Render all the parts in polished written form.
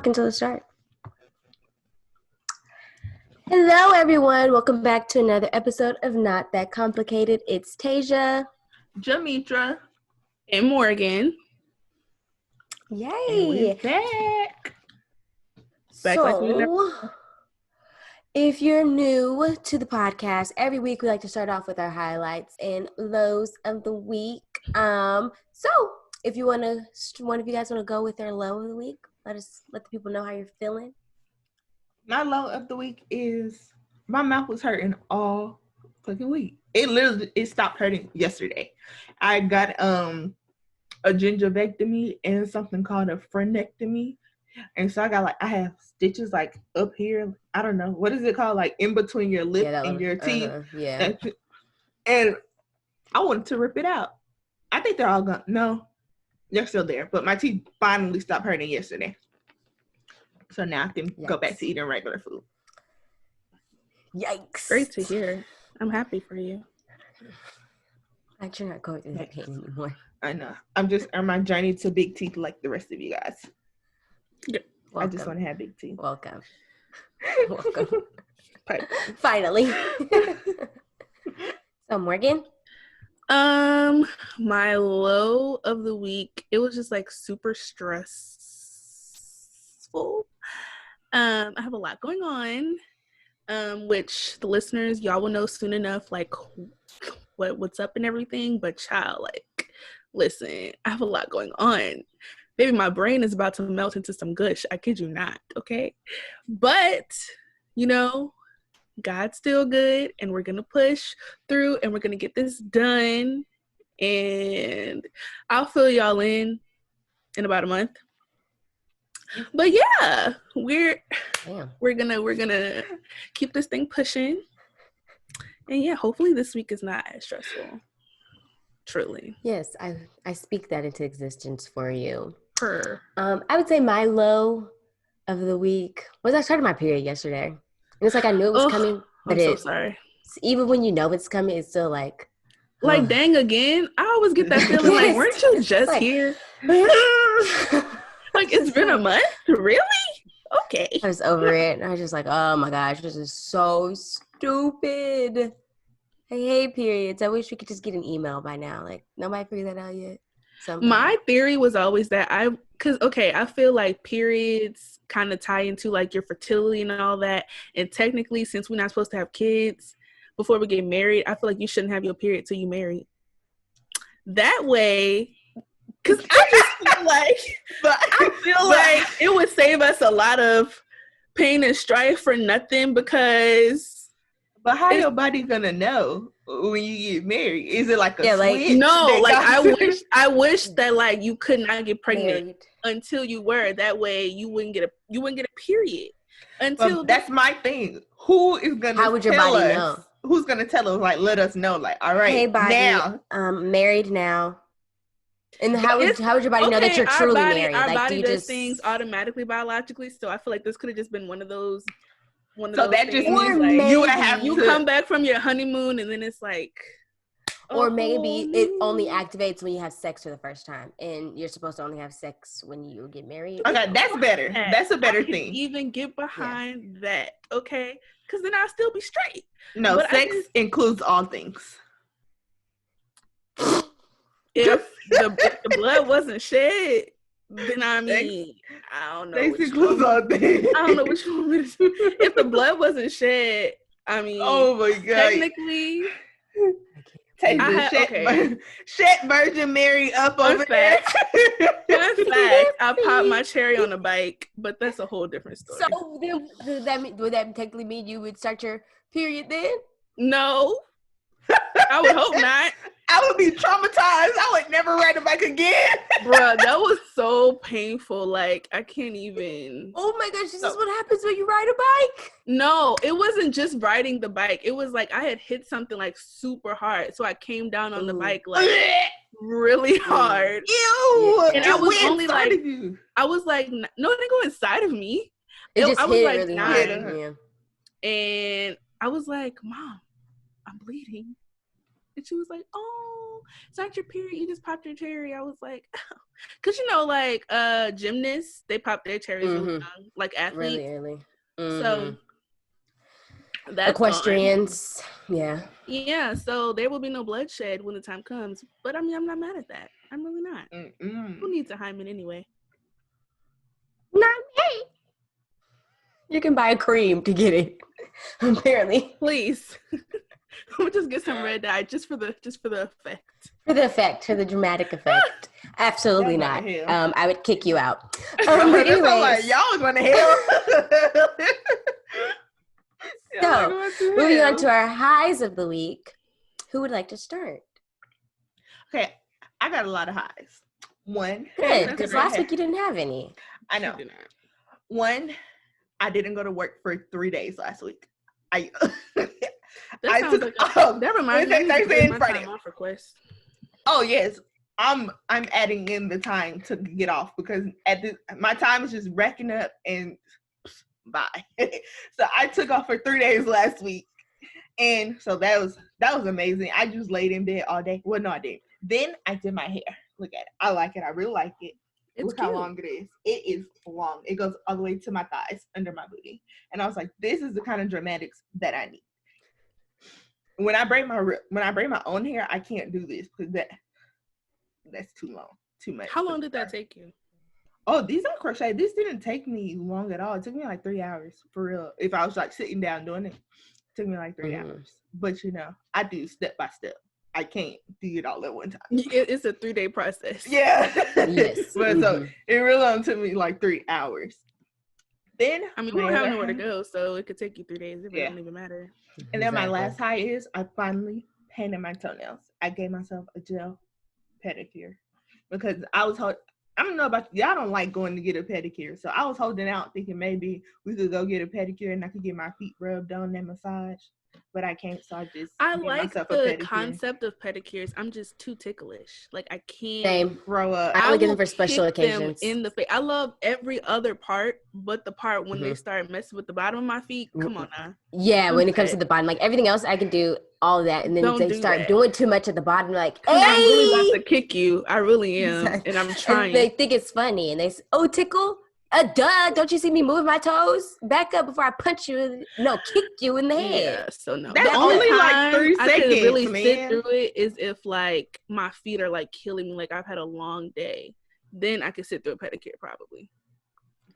until it starts. Hello, everyone. Welcome back to another episode of Not That Complicated. It's Tasia, Jametra, and Morgan. Yay! And we're back. If you're new to the podcast, every week we like to start off with our highlights and lows of the week. So if you one of you guys want to go with our low of the week, let the people know how you're feeling. My low of the week is my mouth was hurting all fucking week. It stopped hurting yesterday. I got a gingivectomy and something called a frenectomy. And so I have stitches like up here. I don't know. What is it called? Like in between your lip and your teeth. Yeah. And I wanted to rip it out. I think they're all gone. No, they're still there. But my teeth finally stopped hurting yesterday. So now I can go back to eating regular food. Yikes. Great to hear. I'm happy for you. You're not going through that pain anymore. I know. I'm just on my journey to big teeth like the rest of you guys. Yeah. I just want to have big teeth. Welcome. Bye. Finally. So Morgan? My low of the week, it was just like super stressful. I have a lot going on, which the listeners, y'all will know soon enough, like what's up and everything. But child, like, listen, I have a lot going on. Baby, my brain is about to melt into some gush. I kid you not, okay? But, you know, God's still good, and we're going to push through, and we're going to get this done. And I'll fill y'all in about a month. But yeah, we're gonna keep this thing pushing. And yeah, hopefully this week is not as stressful. Truly. Yes, I speak that into existence for you. I would say my low of the week was I started my period yesterday. And it's like I knew it was coming, but I'm so sorry. Even when you know it's coming, it's still like dang again. I always get that feeling like, weren't you just here? Like, it's been a month? Really? Okay. I was over it. And I was just like, oh my gosh, this is so stupid. I hate periods. I wish we could just get an email by now. Like, nobody figured that out yet. My theory was always that I feel like periods kind of tie into like your fertility and all that. And technically, since we're not supposed to have kids before we get married, I feel like you shouldn't have your period till you married. That way, because I just feel like it would save us a lot of pain and strife for nothing. Because but how your body gonna know when you get married? Is it like a switch? No, like I wish that like you could not get pregnant until you were. That way you wouldn't get a period. Until that's my thing. Who is gonna? How would your body know? Who's gonna tell us? Like, let us know. Like, all right, hey, body, now, married now. And how would your body know that you're truly married? Our body does things automatically, biologically. So I feel like this could have just been one of those. So that just means like you come back from your honeymoon and then it's like, or maybe it only activates when you have sex for the first time, and you're supposed to only have sex when you get married. Okay, that's better. That's a better thing. Even get behind that, okay? Because then I'll still be straight. No, but sex includes all things. If the blood wasn't shed, then I mean, I don't know. Sex includes all things. I don't know what you want me to do. If the blood wasn't shed, I mean, oh my God. Technically, Shed Virgin Mary up over there. Fun fact, I popped my cherry on a bike, but that's a whole different story. So then, would that technically mean you would start your period then? No. I would hope not. I would be traumatized. I would never ride a bike again. Bruh, that was so painful. Like, I can't even. Oh my gosh, this is what happens when you ride a bike? No, it wasn't just riding the bike. It was like I had hit something like super hard. So I came down on the bike like really hard. Ew! And I was only like, I was like, no, it didn't go inside of me. It just I was hit like really 9. And I was like, Mom, I'm bleeding. And she was like, oh, it's not your period. You just popped your cherry. I was like, oh. Because, you know, like gymnasts, they pop their cherries really young, like athletes. Really early. So that's equestrians. gone. Yeah. Yeah, so there will be no bloodshed when the time comes. But I mean, I'm not mad at that. I'm really not. Who needs a hymen anyway? Not me. You can buy a cream to get it. Apparently. Please. We'll just get some red dye just for the effect. For the effect, for the dramatic effect. Absolutely not. I would kick you out. Anyways, like, y'all was going to hell. So, moving on to our highs of the week. Who would like to start? Okay, I got a lot of highs. One. Good, because last week you didn't have any. I know. One, I didn't go to work for 3 days last week. That reminds me of my time off request. Oh yes, I'm adding in the time to get off because my time is just racking up and bye. So I took off for 3 days last week, and so that was amazing. I just laid in bed all day. Well, no, I didn't. Then I did my hair. Look at it. I like it. I really like it. Look how long it is. It is long. It goes all the way to my thighs, under my booty. And I was like, this is the kind of dramatics that I need. When I braid my own hair, I can't do this because that's too long, too much. How long did that take you? Oh, these are crochet. This didn't take me long at all. It took me like 3 hours for real. If I was like sitting down doing it, it took me like 3 hours. But you know, I do step by step. I can't do it all at one time. It's a 3-day process. Yeah. Yes. But so it really only took me like 3 hours. Then I mean, we don't have nowhere to go, so it could take you 3 days. It doesn't even matter. And then my last high is I finally painted my toenails. I gave myself a gel pedicure because I don't know about y'all, don't like going to get a pedicure, so I was holding out thinking maybe we could go get a pedicure and I could get my feet rubbed on and massage. But I can't, so I like the concept of pedicures. I'm just too ticklish. Like I can't grow up. I only get them for special occasions. In the face. I love every other part, but the part when they start messing with the bottom of my feet. Come on now. Yeah, when it comes to the bottom, like everything else, I can do all of that, and then they start doing too much at the bottom. Like, hey! I'm really about to kick you. I really am, and I'm trying. And they think it's funny, and they say, "Oh, tickle." Duh, don't you see me moving my toes? Back up before I punch you. No, kick you in the head. Yeah, so no. That's only like 3 seconds, I could really sit through it is if like my feet are like killing me, like I've had a long day. Then I could sit through a pedicure probably.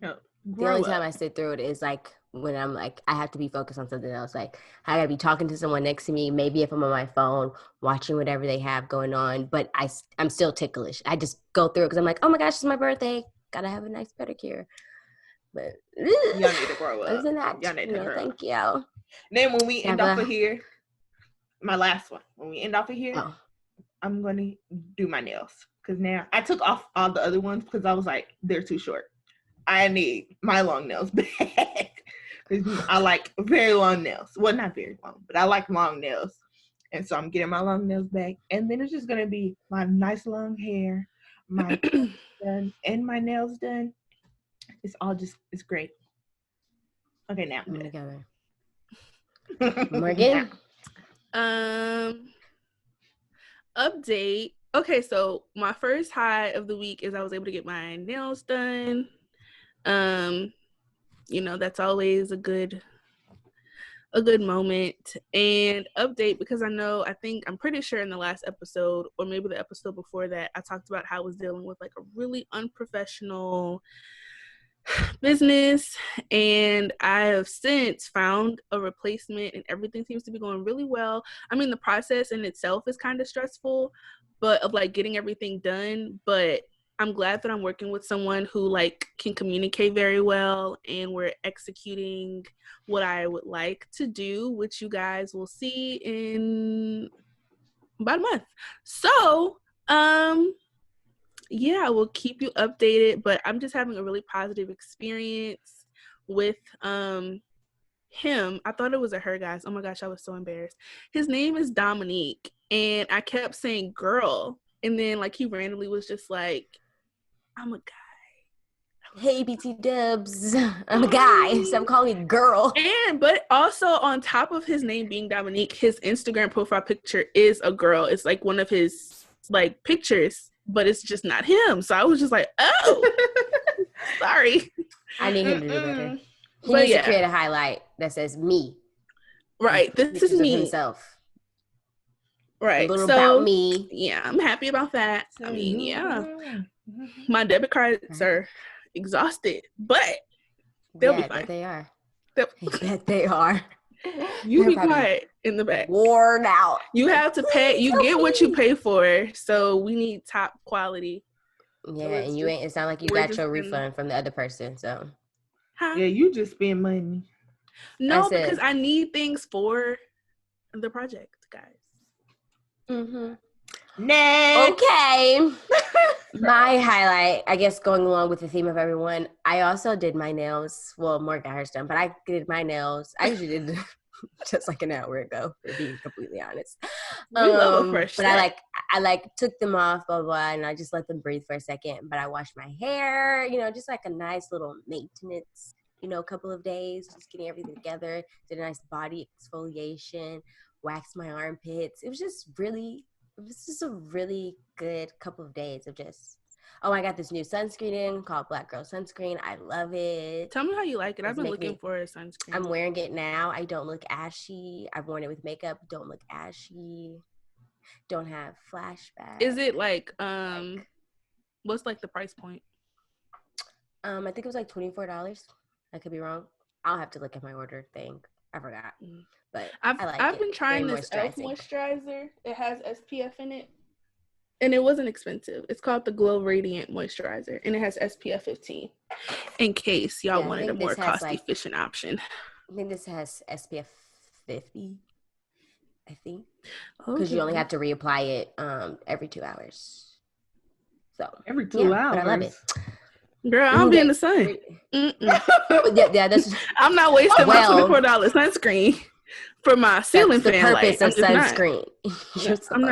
The only time I sit through it is like when I'm like, I have to be focused on something else. Like I gotta be talking to someone next to me. Maybe if I'm on my phone, watching whatever they have going on, but I'm still ticklish. I just go through it because I'm like, oh my gosh, it's my birthday. Gotta have a nice pedicure. But y'all need to grow up. Isn't that? Y'all need to grow thank you. Then when we end off of here, my last one. When we end off of here, I'm gonna do my nails because now I took off all the other ones because I was like, they're too short. I need my long nails back because I like very long nails. Well, not very long, but I like long nails, and so I'm getting my long nails back. And then it's just gonna be my nice long hair, my done and my nails done. It's great. Okay, now I'm together. Morgan. Update. Okay, so my first high of the week is I was able to get my nails done. You know, that's always a good moment. And update, because I'm pretty sure in the last episode or maybe the episode before that, I talked about how I was dealing with like a really unprofessional business, and I have since found a replacement and everything seems to be going really well. I mean, the process in itself is kind of stressful, but of like getting everything done, but I'm glad that I'm working with someone who like can communicate very well, and we're executing what I would like to do, which you guys will see in about a month. So, yeah, we'll keep you updated, but I'm just having a really positive experience with him. I thought it was a her, guys. Oh my gosh, I was so embarrassed. His name is Dominique, and I kept saying girl, and then like he randomly was just like, I'm a guy. I Hey, BT Dubs. I'm a guy, so I'm calling me girl. But also on top of his name being Dominique, his Instagram profile picture is a girl. It's like one of his like pictures, but it's just not him. So I was just like, oh, sorry. I need him to do better. He But needs yeah. to create a highlight that says me. Right. This is Pictures of me. himself. Right. A little So, about me. yeah, I'm happy about that. I mean, yeah. My debit cards are exhausted, but they'll be I fine. bet they are. They'll- I bet they are. You They're be probably quiet in the back. worn out. You have to pay. Please You help get what you me. pay for. So we need top quality. Yeah, So and you ain't. It sounds like you we're got just your gonna- refund from the other person. So Huh? Yeah, you just spend money. No, That's it. because I need things for the project, guys. mm-hmm. Next. Okay. My highlight, I guess, going along with the theme of everyone, I also did my nails. Well, more got hers done, but I did my nails. I usually did just like an hour ago, to be completely honest. We love a fresh but set. I took them off, blah, blah, and I just let them breathe for a second. But I washed my hair, just like a nice little maintenance, couple of days, just getting everything together. Did a nice body exfoliation, waxed my armpits. It was just a really good couple of days of just, I got this new sunscreen in called Black Girl Sunscreen. I love it. Tell me how you like it. I've been looking for a sunscreen. I'm wearing it now. I don't look ashy. I've worn it with makeup. Don't look ashy. Don't have flashbacks. Is it like, what's like the price point? I think it was like $24. I could be wrong. I'll have to look at my order thing. I forgot. But I've been trying this e.l.f. moisturizer. It has SPF in it. And it wasn't expensive. It's called the Glow Radiant Moisturizer. And it has SPF 15. In case y'all wanted a more cost-efficient option. I think this has SPF 50. I think. Because you only have to reapply it every 2 hours. So every 2 hours. But I love it. Girl, I'll be in the sun. yeah, that's I'm not wasting my $24 sunscreen for my ceiling fan light. That's the purpose of sunscreen. I'm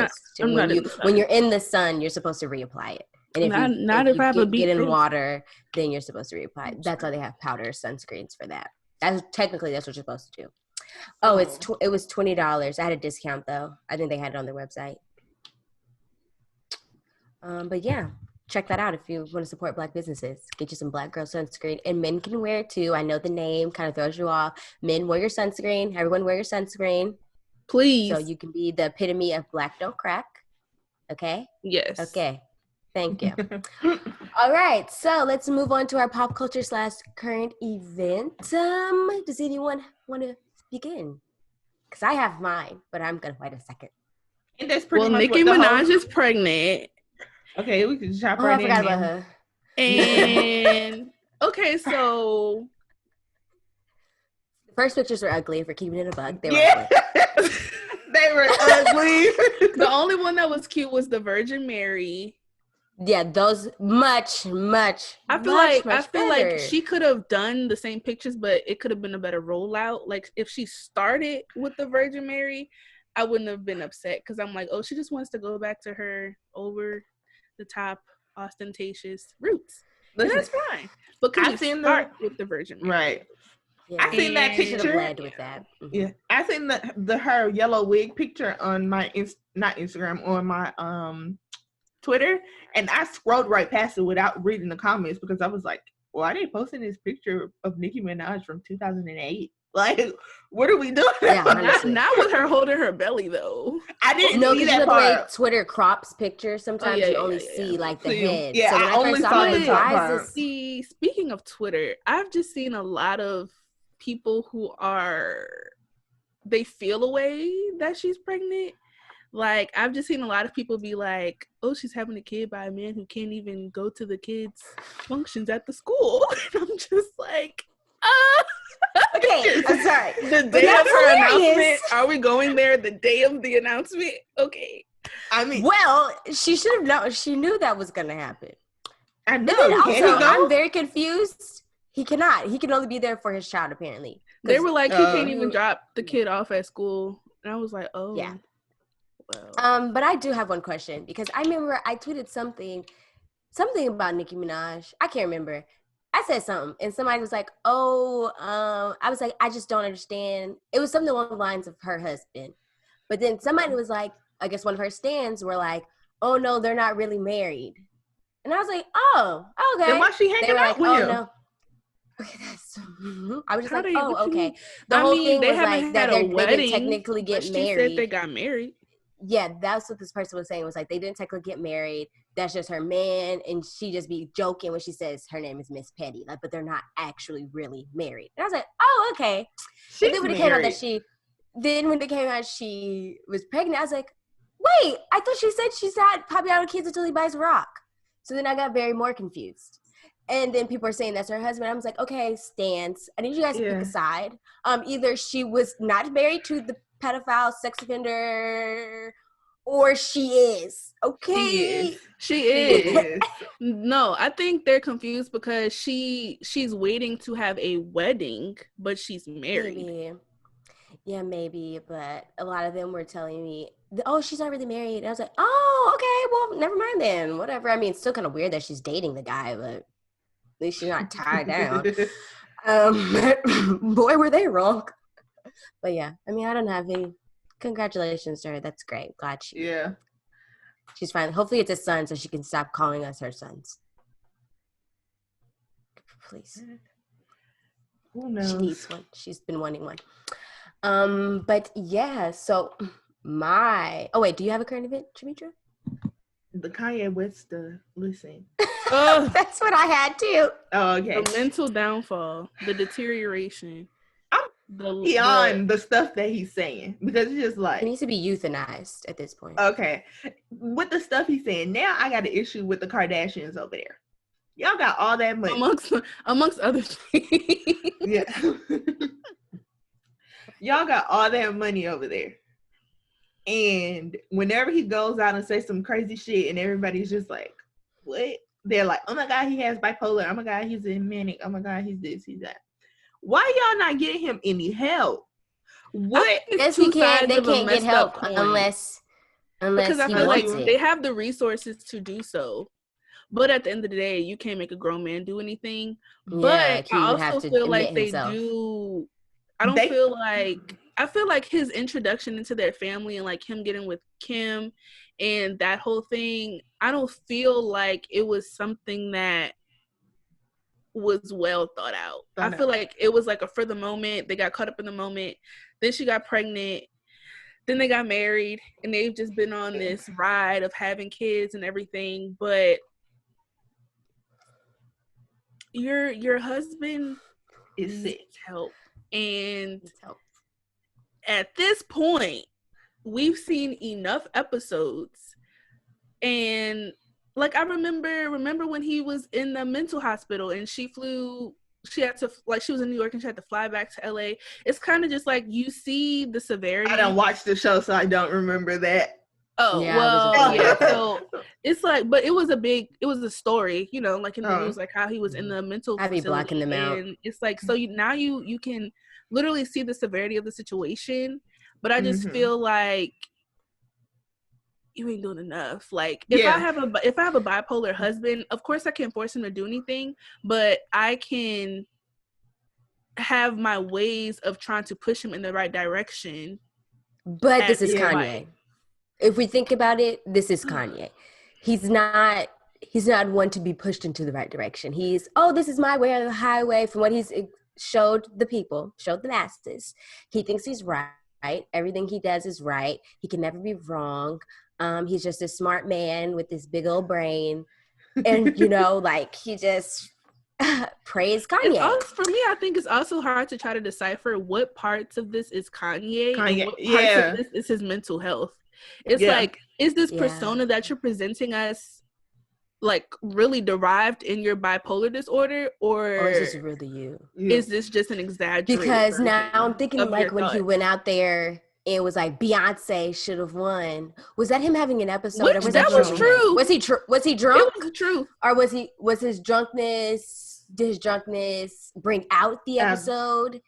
not when you're in the sun, you're supposed to reapply it. And if you get in water, then you're supposed to reapply it. That's why they have powder sunscreens for that. That's what you're supposed to do. Oh, it was $20. I had a discount though. I think they had it on their website. But yeah. Check that out if you want to support Black businesses. Get you some Black Girl Sunscreen. And men can wear it too. I know the name kind of throws you off. Men, wear your sunscreen. Everyone wear your sunscreen. Please. So you can be the epitome of Black don't crack. Okay? Yes. Okay. Thank you. All right. So let's move on to our pop culture / current event. Does anyone want to begin? Because I have mine, but I'm going to wait a second. And that's pretty much Nicki Minaj is pregnant. Okay, we can chop right in. I forgot about her. And okay, so the first pictures were ugly for keeping it a bug. They were ugly. They were ugly. The only one that was cute was the Virgin Mary. Yeah, those much. I feel like she could have done the same pictures, but it could have been a better rollout. Like if she started with the Virgin Mary, I wouldn't have been upset because I'm like, oh, she just wants to go back to her over the top ostentatious roots. Listen, and that's fine. But can you start with the Virgin Mary? Right. Yeah. I seen that picture. With that. Mm-hmm. Yeah, I seen the her yellow wig picture on my not Instagram, on my Twitter, and I scrolled right past it without reading the comments because I was like, why are they posting this picture of Nicki Minaj from 2008? Like, what are we doing? Yeah, not with her holding her belly though. I didn't see that part. The way Twitter crops pictures, sometimes you only see like the head. Yeah, so I only saw the top part. See, speaking of Twitter, I've just seen a lot of people who they feel a way that she's pregnant. Like, I've just seen a lot of people be like, oh, she's having a kid by a man who can't even go to the kids' functions at the school. And I'm just like, okay, I'm sorry. The day of her announcement, are we going there the day of the announcement? Okay. I mean, well, she should have known. She knew that was going to happen. I know. Also, I'm very confused. He cannot. He can only be there for his child, apparently. They were like, he can't even drop the kid off at school. And I was like, oh. Yeah. Well. But I do have one question because I remember I tweeted something about Nicki Minaj. I can't remember. I said something, and somebody was like, "Oh," I was like, "I just don't understand." It was something along the lines of her husband, but then somebody was like, I guess one of her stands were like, "Oh no, they're not really married," and I was like, "Oh, okay." Then why she They hanging were like, out with "Oh him? no." Okay, that's. I was just How like, they? What "Oh, you mean? okay." The I whole mean, thing they was haven't like that had a they didn't wedding, technically but get she said they married. got married. Yeah, that's what this person was saying. Was like they didn't technically get married. That's just her man, and she just be joking when she says her name is Miss Petty. Like, but they're not actually really married. And I was like, oh, okay. She's And then when married. it came out she was pregnant, I was like, wait, I thought she said she's not popping out with kids until he buys a rock. So then I got very more confused. And then people are saying that's her husband. I was like, okay, stance. I need you guys to pick a side. Either she was not married to the pedophile sex offender, or she is. Okay. She is. No, I think they're confused because she's waiting to have a wedding, but she's married. Maybe. Yeah, maybe. But a lot of them were telling me, oh, she's not really married. And I was like, oh, okay, well, never mind then. Whatever. I mean, it's still kind of weird that she's dating the guy, but at least she's not tied down. Boy, were they wrong. But yeah, I mean, I don't have any. Congratulations to her. That's great. Glad she's fine. Hopefully it's a son so she can stop calling us her sons. Please. Who knows? She needs one. She's been wanting one. But yeah, so oh wait, do you have a current event, Jametra? The Kanye West stuff. Listen. That's what I had too. Oh, okay. The mental downfall, the deterioration. I'm beyond the stuff that he's saying because it's just like he needs to be euthanized at this point. Okay, with the stuff he's saying now, I got an issue with the Kardashians over there. Y'all got all that money amongst other things. Yeah. Y'all got all that money over there. And whenever he goes out and says some crazy shit and everybody's just like, what? They're like, oh my God, he has bipolar. Oh my God, he's in manic. Oh my God, he's this, he's that. Why y'all not getting him any help? What? Yes, they can't get help unless because I he feel like wants it. They have the resources to do so. But at the end of the day, you can't make a grown man do anything. Yeah, but I also feel like they do. I feel like his introduction into their family and like him getting with Kim and that whole thing, I don't feel like it was something that was well thought out. I feel like it was like a for the moment. They got caught up in the moment. Then she got pregnant. Then they got married, and they've just been on this ride of having kids and everything. But your husband is help, and at this point, we've seen enough episodes, and like I remember when he was in the mental hospital, and she had to, like, she was in New York and she had to fly back to LA. It's kind of just like you see the severity. I don't watch the show, so I don't remember that. Oh, yeah, well, yeah. So it's like, but it was a story, you know, like in the news, like how he was in the mental facility. I'd be blocking them out. And it's like, so now you can literally see the severity of the situation. But I just feel like you ain't doing enough. Like if I have a bipolar husband, of course I can't force him to do anything, but I can have my ways of trying to push him in the right direction. But this is Kanye. If we think about it, this is Kanye. He's not one to be pushed into the right direction. He's, this is my way or the highway. From what he's showed the masses, he thinks he's right. Everything he does is right. He can never be wrong. He's just a smart man with this big old brain. And, you know, like he just praise Kanye. For me, I think it's also hard to try to decipher what parts of this is Kanye and what parts of this is his mental health. It's like, is this persona that you're presenting us like really derived in your bipolar disorder, or is this really you? Is this just an exaggeration? Because now I'm thinking like when he went out there, it was like Beyonce should have won. Was that him having an episode? Which, that was true. Was he drunk? It was true. Or was his drunkenness? Did his drunkenness bring out the episode?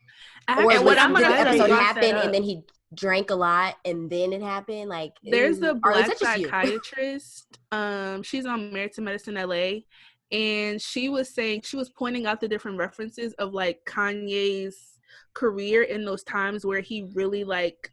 Or did the episode happen and then he drank a lot and then it happened? Like, there's a black psychiatrist. She's on Married to Medicine LA, and she was pointing out the different references of like Kanye's career in those times where he really like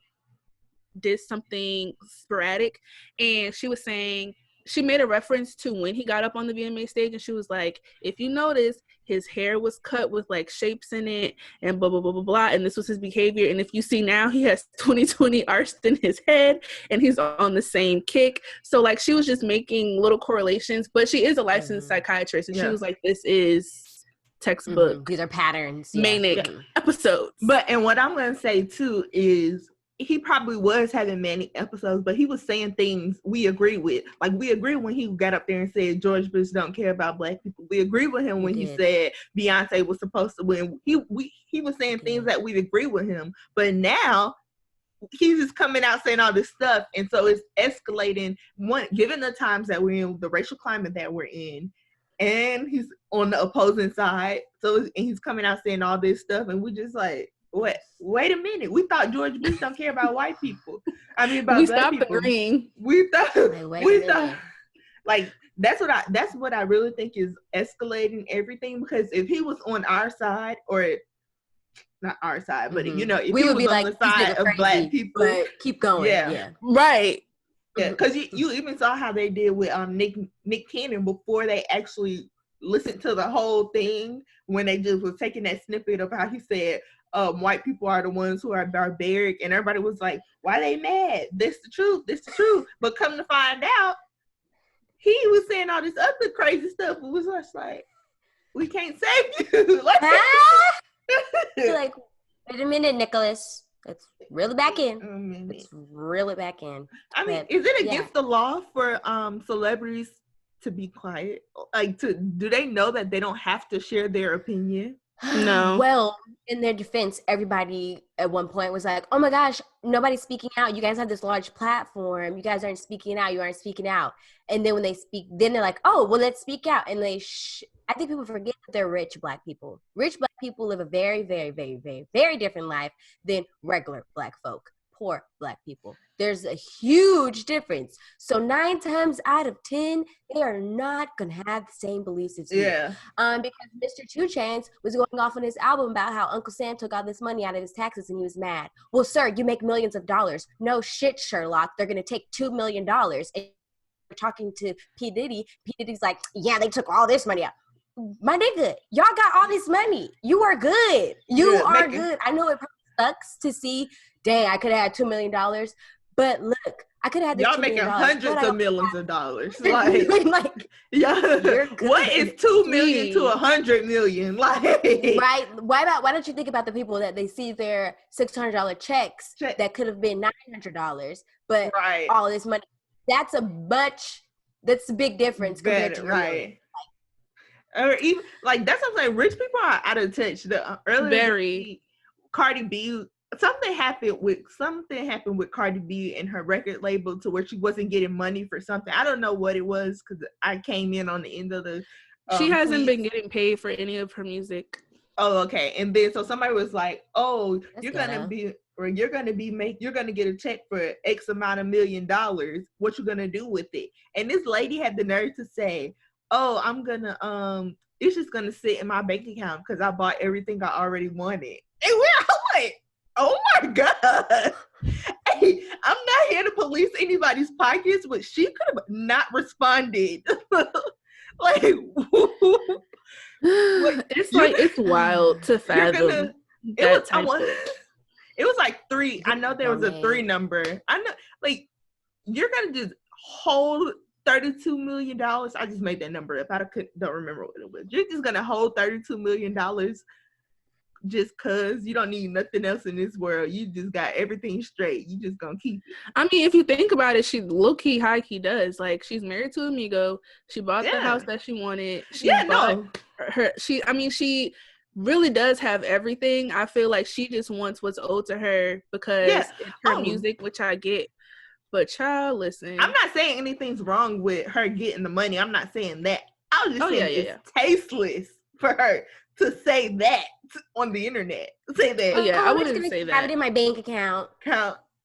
did something sporadic, and she was saying, she made a reference to when he got up on the VMA stage, and she was like, if you notice, his hair was cut with like shapes in it and blah blah blah blah blah, and this was his behavior, and if you see now, he has 2020 arched in his head and he's on the same kick. So like she was just making little correlations, but she is a licensed psychiatrist, and she was like, this is textbook. These are patterns. Manic episodes. And what I'm gonna say too is he probably was having manic episodes, but he was saying things we agree with. Like, we agree when he got up there and said George Bush don't care about black people. We agree with him when he said Beyonce was supposed to win. He was saying things that we agree with him, but now he's just coming out saying all this stuff, and so it's escalating. Given the times that we're in, the racial climate that we're in, and he's on the opposing side, and he's coming out saying all this stuff, and we just like, what? Wait a minute. We thought George Bush don't care about white people. I mean, about black people. Agreeing. We thought like that's what I really think is escalating everything, because if he was on our side, or not our side, but you know, if we he would was be on like, the side of black people, but keep going. Yeah. Right. Yeah, because you even saw how they did with Nick Cannon before they actually listened to the whole thing, when they just was taking that snippet of how he said white people are the ones who are barbaric, and everybody was like, why they mad? This the truth. But come to find out, he was saying all this other crazy stuff. It was just like, we can't save you. Like, wait a minute, Nicholas. Let's reel it back in. Let's reel it back in. I mean, is it against the law for celebrities to be quiet? Like, do they know that they don't have to share their opinion? No. Well, in their defense, everybody at one point was like, oh my gosh, nobody's speaking out. You guys have this large platform. You guys aren't speaking out. You aren't speaking out. And then when they speak, then they're like, oh, well, let's speak out. And I think people forget that they're rich black people. Rich black people live a very, very, very, very, very different life than regular black folk. Poor black people. There's a huge difference. So 9 times out of 10, they are not gonna have the same beliefs as you. Yeah. Because Mr. 2 Chainz was going off on his album about how Uncle Sam took all this money out of his taxes and he was mad. Well, sir, you make millions of dollars. No shit, Sherlock. They're gonna take $2 million. And we're talking to P. Diddy. P. Diddy's like, yeah, they took all this money out. My nigga, y'all got all this money. You are good. You are good. I know it probably sucks to see, dang, I could have had $2 million. But look, I could have had this y'all $2 making million, hundreds of millions of dollars. Like, yeah, what is 2 million to 100 million? Like, right? Why don't you think about the people that they see their $600 checks that could have been $900, but all this money? That's a big difference compared to right. Or even like, that's what I'm saying. Rich people are out of touch. Cardi B. Something happened with Cardi B and her record label to where she wasn't getting money for something. I don't know what it was, because I came in on the end of the. She hasn't been getting paid for any of her music. Oh, okay. And then so somebody was like, "Oh, you're gonna get a check for X amount of $1 million. What you gonna do with it?" And this lady had the nerve to say, "Oh, I'm gonna it's just gonna sit in my bank account because I bought everything I already wanted." And we're like, oh my God. Hey, I'm not here to police anybody's pockets, but she could have not responded. Like, it's wild to fathom. It was like 3. I know there was a 3 number. I know, like, you're gonna just hold $32 million. I just made that number up. Don't remember what it was. You're just gonna hold $32 million just cause you don't need nothing else in this world. You just got everything straight. You just gonna keep it. I mean, if you think about it, she low-key, high-key does. Like, she's married to Amigo. She bought the house that she wanted. She really does have everything. I feel like she just wants what's owed to her because it's her music, which I get. But child, listen. I'm not saying anything's wrong with her getting the money. I'm not saying that. I was just saying it's tasteless for her to say that on the internet. Say that. Oh, yeah, I wouldn't say that. Have it in my bank account.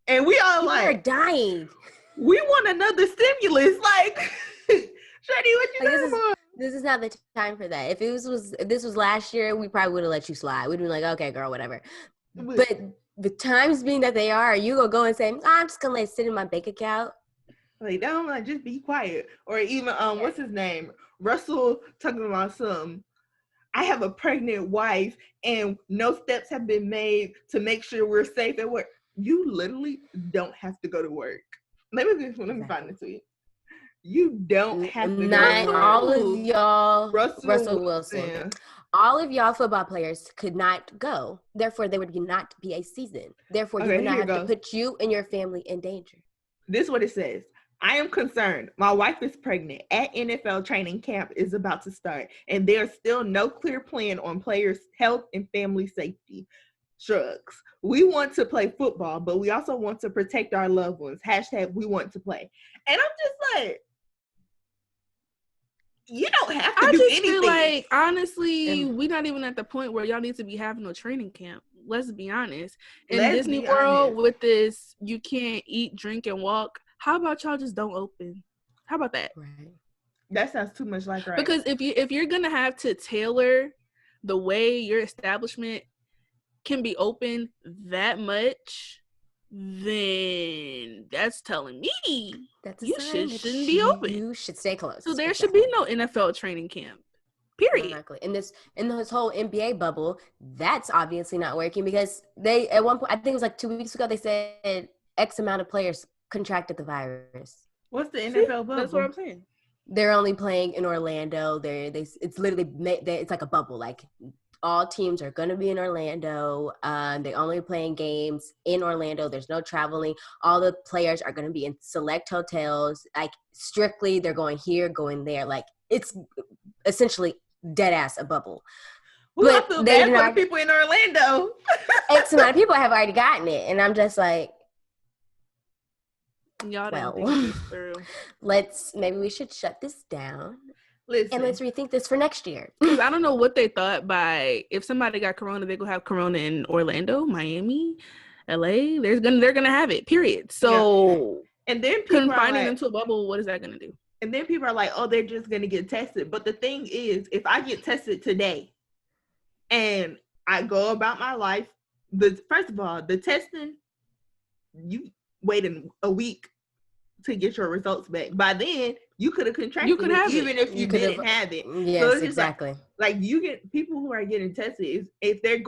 And we all are dying. We want another stimulus. Like, Shreddy, what you talking about? This is not the time for that. If this was last year, we probably would have let you slide. We'd be like, okay, girl, whatever. But the times being that they are, you gonna go and say, I'm just gonna let it sit in my bank account. Like, don't like just be quiet. Or even what's his name? Russell talking about some. I have a pregnant wife, and no steps have been made to make sure we're safe at work. You literally don't have to go to work. Let me find this tweet. You don't have to go to work. All of y'all, Russell Wilson. All of y'all football players could not go. Therefore, there would not be a season. Therefore, you would not have to put you and your family in danger. This is what it says. I am concerned. My wife is pregnant. At NFL training camp is about to start, and there's still no clear plan on players' health and family safety. Shrugs. We want to play football, but we also want to protect our loved ones. # we want to play. And I'm just like, you don't have to do anything. I just feel like, honestly, we're not even at the point where y'all need to be having a training camp. Let's be honest. In Disney World, with this, you can't eat, drink, and walk. How about y'all just don't open? How about that? Right. That sounds too much like right. Because if you're gonna have to tailor the way your establishment can be open that much, then that's telling me you shouldn't be open. You should stay closed. So there should be no NFL training camp. Period. Exactly. In this whole NBA bubble, that's obviously not working because they at one point, I think it was like 2 weeks ago, they said X amount of players contracted the virus. What's the NFL bubble? That's what I'm saying. They're only playing in Orlando. It's literally it's like a bubble. Like all teams are going to be in Orlando. They're only playing games in Orlando. There's no traveling. All the players are going to be in select hotels. Like strictly, they're going here, going there. Like it's essentially dead ass a bubble. Well, but I feel bad for the people in Orlando. X amount of people have already gotten it, and I'm just like, y'all don't think this through. Maybe we should shut this down. Listen. And let's rethink this for next year. I don't know what they thought by if somebody got corona, they go have corona in Orlando, Miami, LA. They're gonna have it. Period. So and then people confining them to a bubble, what is that gonna do? And then people are like, oh, they're just gonna get tested. But the thing is, if I get tested today and I go about my life, first of all, the testing, you waiting a week to get your results back. By then, you could have contracted it, even if you didn't have it. Yes, so exactly. Like you get people who are getting tested, if they're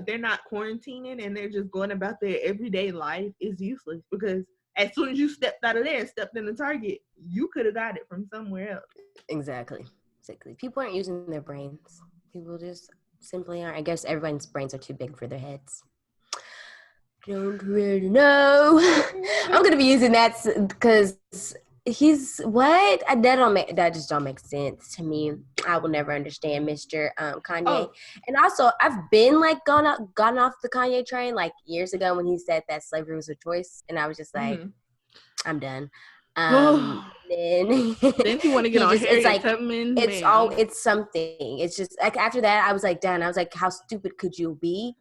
they're not quarantining and they're just going about their everyday life, is useless because as soon as you stepped out of there and stepped in the Target, you could have got it from somewhere else. Exactly. People aren't using their brains. People just simply aren't. I guess everyone's brains are too big for their heads. Don't really know. I'm gonna be using that because he's what? That just don't make sense to me. I will never understand Mr. Kanye. Oh. And also, I've been like gone off the Kanye train like years ago when he said that slavery was a choice, and I was just like, I'm done. Then you want to get on Harriet Tubman. It's something. It's just like after that, I was like done. I was like, how stupid could you be?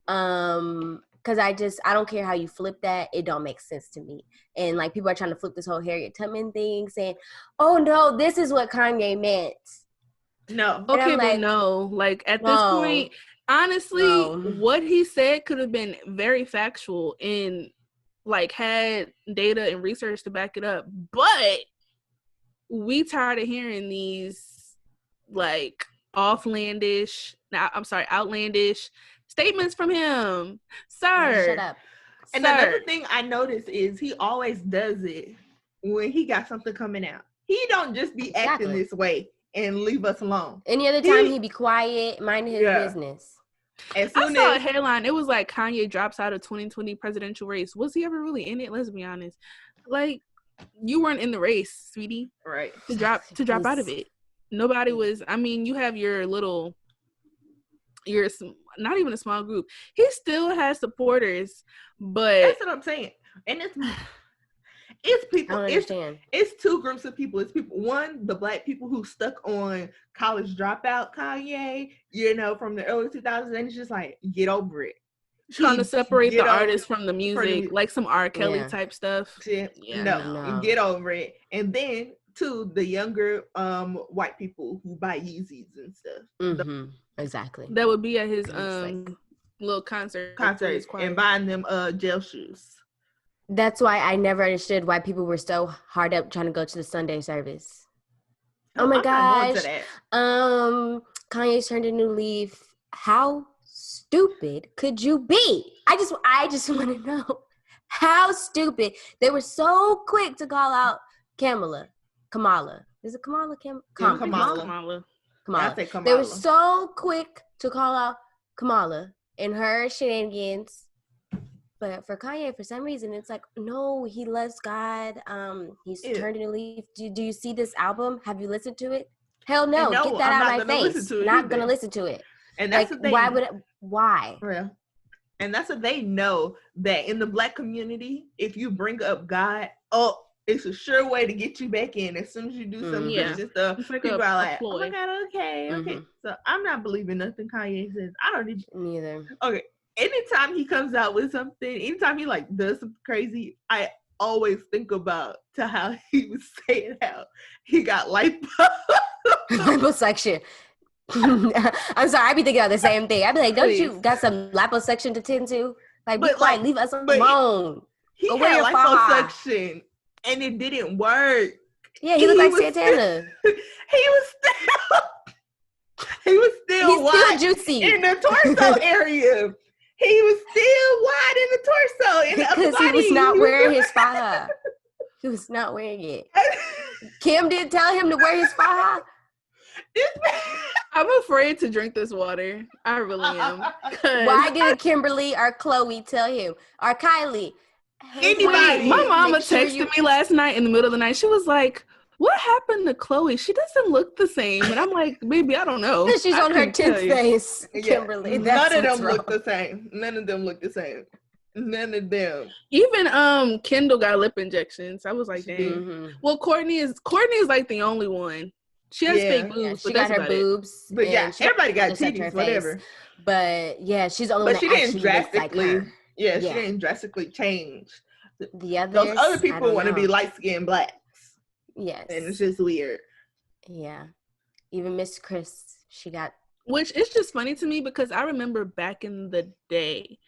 Because I don't care how you flip that. It don't make sense to me. And like people are trying to flip this whole Harriet Tubman thing, saying, "Oh no, this is what Kanye meant." No, okay, but no. Like at this point, honestly, what he said could have been very factual and like had data and research to back it up. But we tired of hearing these like outlandish statements from him, sir. Shut up. And another thing I noticed is he always does it when he got something coming out. He don't just be acting this way and leave us alone. Any other time he'd be quiet, minding his business. I saw a headline. It was like Kanye drops out of 2020 presidential race. Was he ever really in it? Let's be honest. Like you weren't in the race, sweetie. Right. To drop out of it. Nobody was. I mean, you have your little. You're not even a small group. He still has supporters, but that's what I'm saying. And it's people. I don't understand. It's two groups of people. It's people. One, the black people who stuck on college dropout Kanye, from the early 2000s, and it's just like, get over it. Trying to separate the artist from the music, like some R. Kelly type stuff. No, get over it. And then to the younger white people who buy Yeezys and stuff. Exactly. That would be at his like, little concert and buying them gel shoes. That's why I never understood why people were so hard up trying to go to the Sunday service. Oh my gosh. Kanye's turned a new leaf. How stupid could you be? I just want to know how stupid. They were so quick to call out Kamala. Is it Kamala? Kamala. I say Kamala. They were so quick to call out Kamala and her shenanigans. But for Kanye, for some reason, it's like, no, he loves God. He's turned a new leaf. Do you see this album? Have you listened to it? Hell no. Get that out of my face. Not going to listen to it. And that's like, why? Yeah. And that's what they know, that in the Black community, if you bring up God, it's a sure way to get you back in. As soon as you do some Christian stuff, like people are like, oh my God, okay. So I'm not believing nothing Kanye says. I don't need neither. Okay. Anytime he comes out with something, anytime he like does something crazy, I always think about to how he was saying how he got liposuction. I'm sorry, I be thinking of the same thing. I be like, don't you got some liposuction to tend to? Like, be quiet, leave us alone. He had liposuction and it didn't work. Yeah, he looked like Santana. He was still wide, still juicy in the torso area. He was still wide in the torso. Because he was not wearing his faja. He was not wearing it. Kim didn't tell him to wear his faja. I'm afraid to drink this water. I really am. Why didn't Kimberly or Chloe tell him? Or Kylie? Anybody. My mama texted me last night in the middle of the night. She was like, what happened to Chloe? She doesn't look the same. And I'm like, baby, I don't know. She's on her 10th face, Kimberly. None of them look the same. None of them. Even Kendall got lip injections. I was like, dang. Well, Courtney is like the only one. She has fake boobs. She got her boobs. But everybody got titties, whatever. But yeah, she's the only one that actually looks like her. She didn't drastically change. Those other people want to be light-skinned blacks. Yes. And it's just weird. Yeah. Even Miss Chris, she got... Which is just funny to me because I remember back in the day,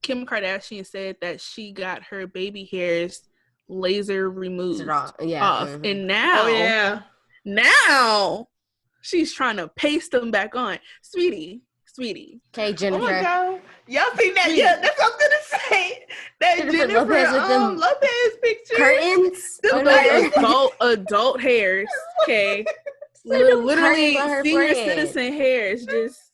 Kim Kardashian said that she got her baby hairs laser removed off. And now... now she's trying to paste them back on. Sweetie. Okay, Jennifer. Oh my God. Y'all seen that? Yeah, that's what I'm gonna say. That Jennifer Lopez picture. Curtains. Adult hairs. Okay. Literally senior citizen hairs. Just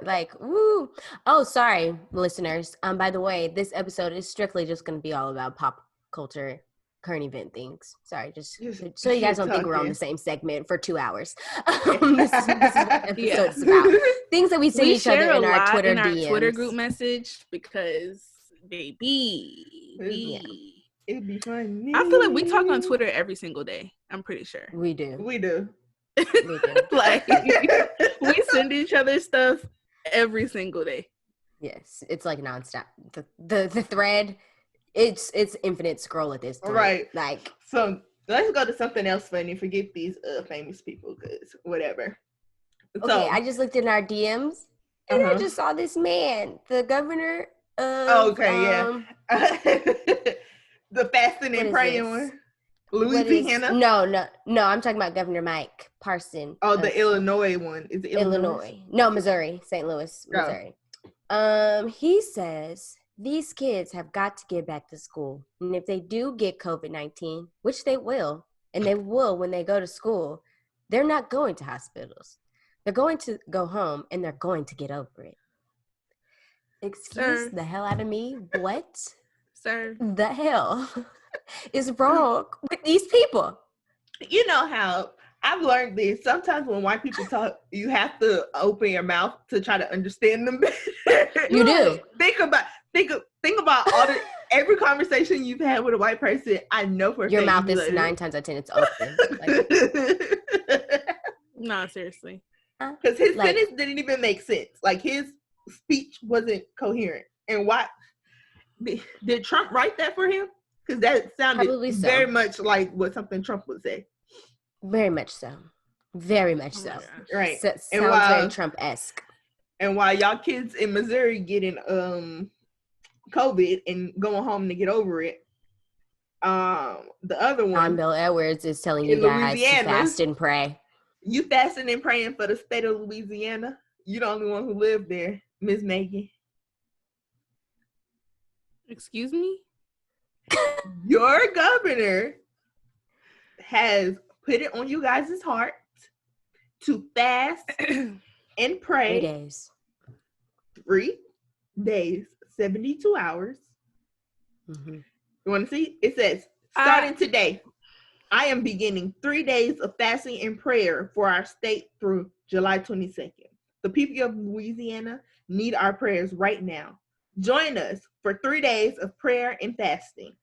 like, woo. Oh, sorry, listeners. By the way, this episode is strictly just gonna be all about pop culture, current event things. Sorry, just so you guys don't think we're on the same segment for 2 hours. This is what episode's about. Things that we send each other in our Twitter DMs. Twitter group message because, baby, it'd be fun. I feel like we talk on Twitter every single day. I'm pretty sure. We do. Like, we send each other stuff every single day. Yes, it's like nonstop. The thread. It's infinite scroll at this point. Right. Like, so let's go to something else funny. Forget these famous people, because whatever. Okay, I just looked in our DMs and I just saw this man, the governor of the fasting and praying one. Louisiana? No, I'm talking about Governor Mike Parson. Oh, the Illinois one. Is it Illinois? No, Missouri. St. Louis, Missouri. He says these kids have got to get back to school. And if they do get COVID-19, which they will, and they will when they go to school, they're not going to hospitals. They're going to go home and they're going to get over it. Excuse the hell out of me. What? Sir. The hell is wrong with these people? You know how I've learned this. Sometimes when white people talk, you have to open your mouth to try to understand them better. You do. Think about all the every conversation you've had with a white person. I know for a your fact mouth is 9 times out of 10 it's open. No, seriously. Because his sentence didn't even make sense. Like, his speech wasn't coherent. And why did Trump write that for him? Because that sounded Probably so. very much like what something Trump would say. Very much so. Very much Oh so. my gosh. Right. Sounds And very Trump-esque. And while y'all kids in Missouri getting COVID and going home to get over it, the other one, Bill Edwards is telling you in guys to Louisiana, fast and pray. You fasting and praying for the state of Louisiana? You the only one who lived there, Miss Megan. Excuse me? Your governor has put it on you guys' heart to fast and pray 3 days. 3 days, 72 hours. Mm-hmm. You want to see? It says, starting today, I am beginning 3 days of fasting and prayer for our state through July 22nd. The people of Louisiana need our prayers right now. Join us for 3 days of prayer and fasting.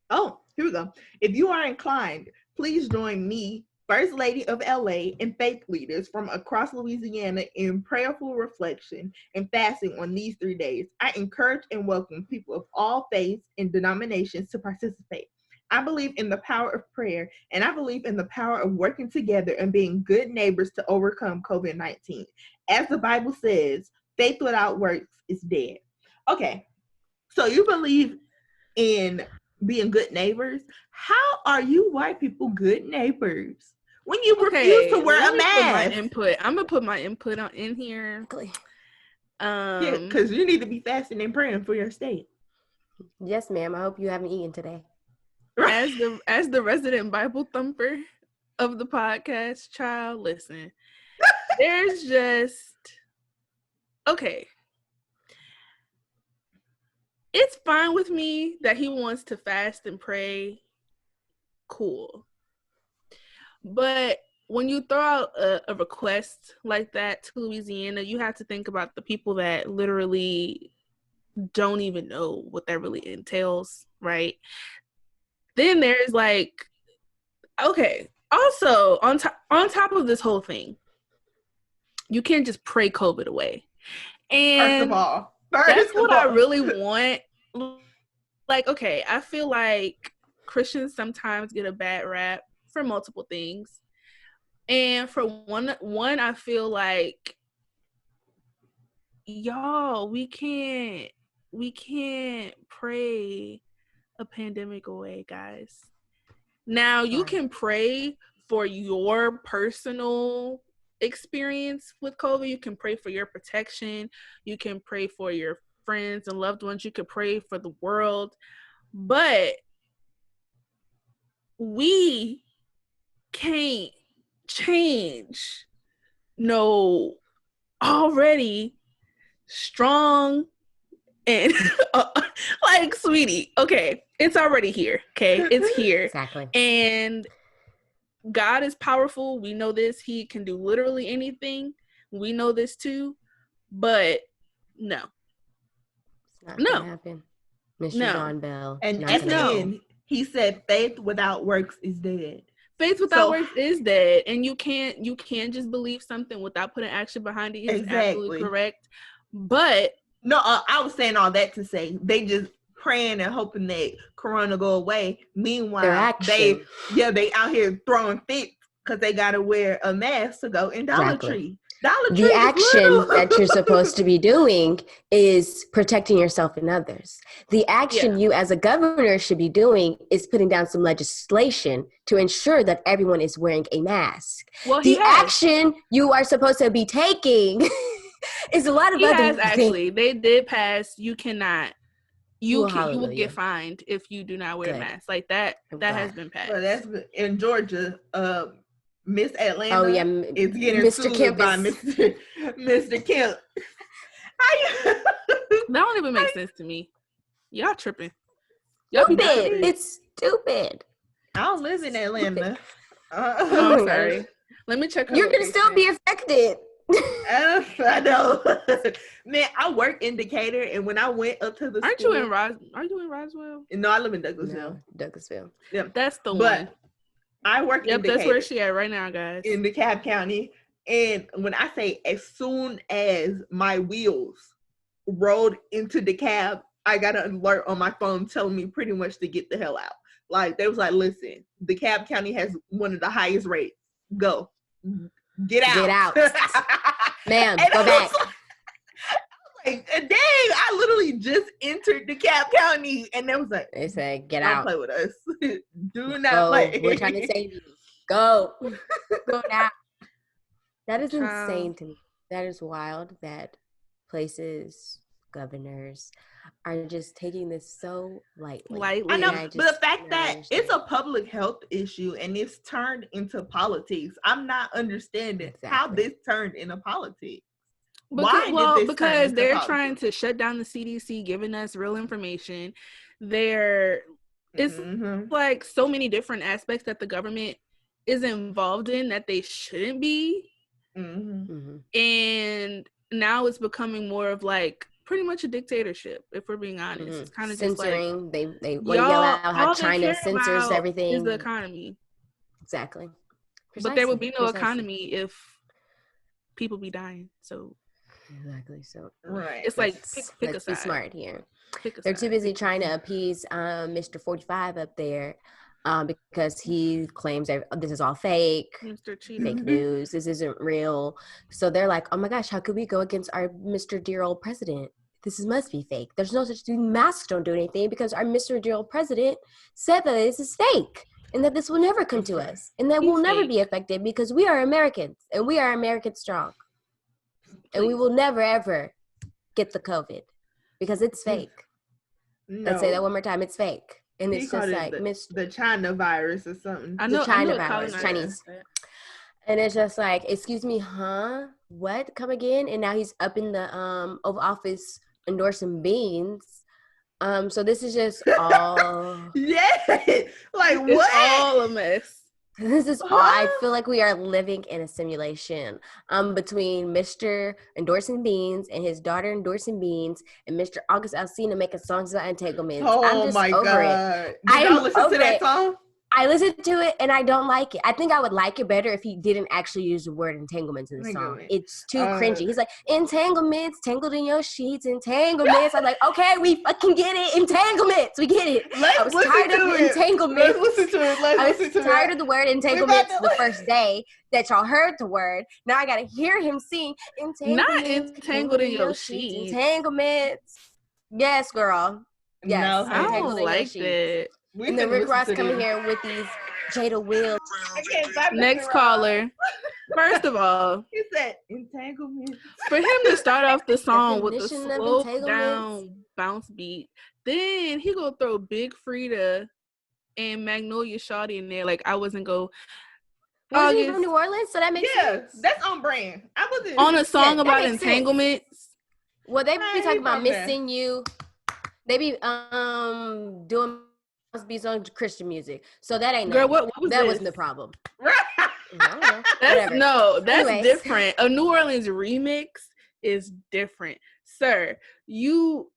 Oh, here we go. If you are inclined, please join me, First Lady of LA, and faith leaders from across Louisiana in prayerful reflection and fasting on these 3 days. I encourage and welcome people of all faiths and denominations to participate. I believe in the power of prayer, and I believe in the power of working together and being good neighbors to overcome COVID-19. As the Bible says, faith without works is dead. Okay, so you believe in being good neighbors. How are you white people good neighbors when you refuse to wear a mask? I'm gonna put my input on in here. Yeah, because you need to be fasting and praying for your state. Yes, ma'am. I hope you haven't eaten today. As the resident Bible thumper of the podcast, child, listen. There's just okay. It's fine with me that he wants to fast and pray. Cool. But when you throw out a request like that to Louisiana, you have to think about the people that literally don't even know what that really entails, right? Then there's like, okay, also on top of this whole thing, you can't just pray COVID away. And that's what I really want. Like, okay, I feel like Christians sometimes get a bad rap for multiple things. And for one, I feel like, y'all, we can't pray a pandemic away, guys. Now, you can pray for your personal experience with COVID. You can pray for your protection. You can pray for your friends and loved ones. You can pray for the world. But we can't change no already strong and like, sweetie, okay, it's already here. Okay, it's here. Exactly. And God is powerful. We know this. He can do literally anything. We know this too. But no. It's not gonna happen. Mr. John Bell. And at the end, he said faith without works is dead. Faith without works is dead. And you can't just believe something without putting action behind it. Is absolutely correct. But no, I was saying all that to say they just praying and hoping that Corona go away. Meanwhile, they out here throwing fits because they gotta wear a mask to go in Dollar Tree. The action that you're supposed to be doing is protecting yourself and others. The action you as a governor should be doing is putting down some legislation to ensure that everyone is wearing a mask. Well, the action you are supposed to be taking is a lot of other things. Actually, they did pass. You cannot. You will get fined if you do not wear a mask. Like that. That has been passed. Well, that's in Georgia. Miss Atlanta is getting Mr. sued Kemp by Mr. Kemp. That don't even make sense to me. Y'all tripping. Stupid. It's stupid. I don't live in Atlanta. I'm sorry. Let me check. You're going to still be affected. I know. Man, I work in Decatur, and when I went up to the Are you in Roswell? No, I live in Douglasville. No, Douglasville. Yep. That's the one. I work in Decatur. That's where she at right now, guys. In DeKalb County. And when I say as soon as my wheels rolled into DeKalb, I got an alert on my phone telling me pretty much to get the hell out. Like, they was like, listen, DeKalb County has one of the highest rates. Go. Get out. Get out. Ma'am, go back. Like, dang, I literally just entered DeKalb County, and they was like, they said, get don't out. play with us. Do not Go. play. We're trying to save you. Go. Go now. That is insane to me. That is wild that places, governors are just taking this so lightly. I know, but the fact that it's a public health issue and it's turned into politics, I'm not understanding how this turned into politics. Because they're trying to shut down the CDC, giving us real information. It's like so many different aspects that the government is involved in that they shouldn't be. And now it's becoming more of like pretty much a dictatorship, if we're being honest. It's kind of censoring. Just like, they want to yell out how China censors everything. Is the economy. Exactly. But there would be no economy if people be dying. So exactly. So right. It's like pick let's a be side. smart here. They're too busy trying to appease Mr. 45 up there. Because he claims that this is all fake, fake news, this isn't real. So they're like, oh my gosh, how could we go against our Mr. dear old president? Must be fake. There's no such thing. Masks don't do anything because our Mr. dear old president said that this is fake and that this will never come to us and that we'll never be affected because we are Americans and we are American strong. And we will never, ever get the COVID because it's fake. No. Let's say that one more time. It's fake. And it's just like the China virus or something. I know virus, Chinese. And it's just like, excuse me, huh? What? Come again? And now he's up in the Oval Office endorsing beans. So this is just all like it's what? All a mess. This is all. I feel like we are living in a simulation between Mr. endorsing beans and his daughter endorsing beans and Mr. August Alsina making songs about entanglements. I'm just over God. Did y'all listen to that song? I listened to it and I don't like it. I think I would like it better if he didn't actually use the word entanglements in the song. It's too cringy. He's like, entanglements, tangled in your sheets, entanglements. I'm like, okay, we fucking get it. Entanglements, we get it. I was tired of entanglements. Let's listen to it. I was tired of the word entanglements the first day that y'all heard the word. Now I gotta hear him sing entanglements. Not entangled in your sheets. Entanglements. Yes, girl. Yes. No, I don't like that. And then Rick Ross coming here with these Jada Wills. Next caller. First of all, he said entanglement. For him to start off the song with a slow down bounce beat, then he gonna throw Big Frida and Magnolia Shawty in there. Like I wasn't go. Was he from New Orleans? So that makes sense. That's on brand. I wasn't on a song about entanglements. Sense. Well, they be talking about missing you. They be doing beats on Christian music, so that ain't girl. What was that? Wasn't the problem. That's different. A New Orleans remix is different, sir. Ooh,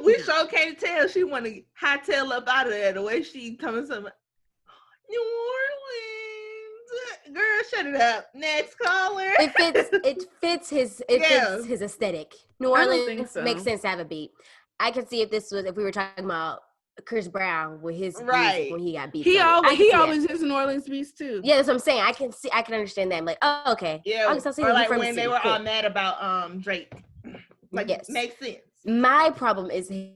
we sure can't tell. She want to hightail up out of there the way she coming to New Orleans. Girl, shut it up. Next caller. It fits his aesthetic. New Orleans makes sense to have a beat. I could see if we were talking about Chris Brown with his music when he got beat. He always has New Orleans beats too. Yeah, that's what I'm saying. I can understand that. I'm like, oh, okay. Yeah, or like when they were all mad about Drake. Like, yes, makes sense. My problem is him.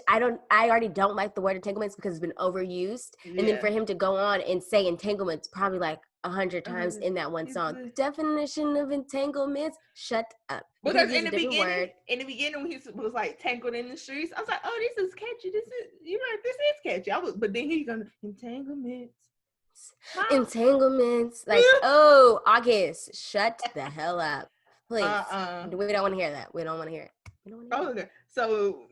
I already don't like the word entanglements because it's been overused, and then for him to go on and say entanglements probably like 100 times in that one song. Definition of entanglements. Shut up. Because in the beginning when he was like tangled in the streets, I was like, oh, this is catchy. This is catchy. But then he's gonna entanglements. Entanglements. Like, oh, August, shut the hell up. Please. We don't want to hear that. We don't want to hear it. Okay. So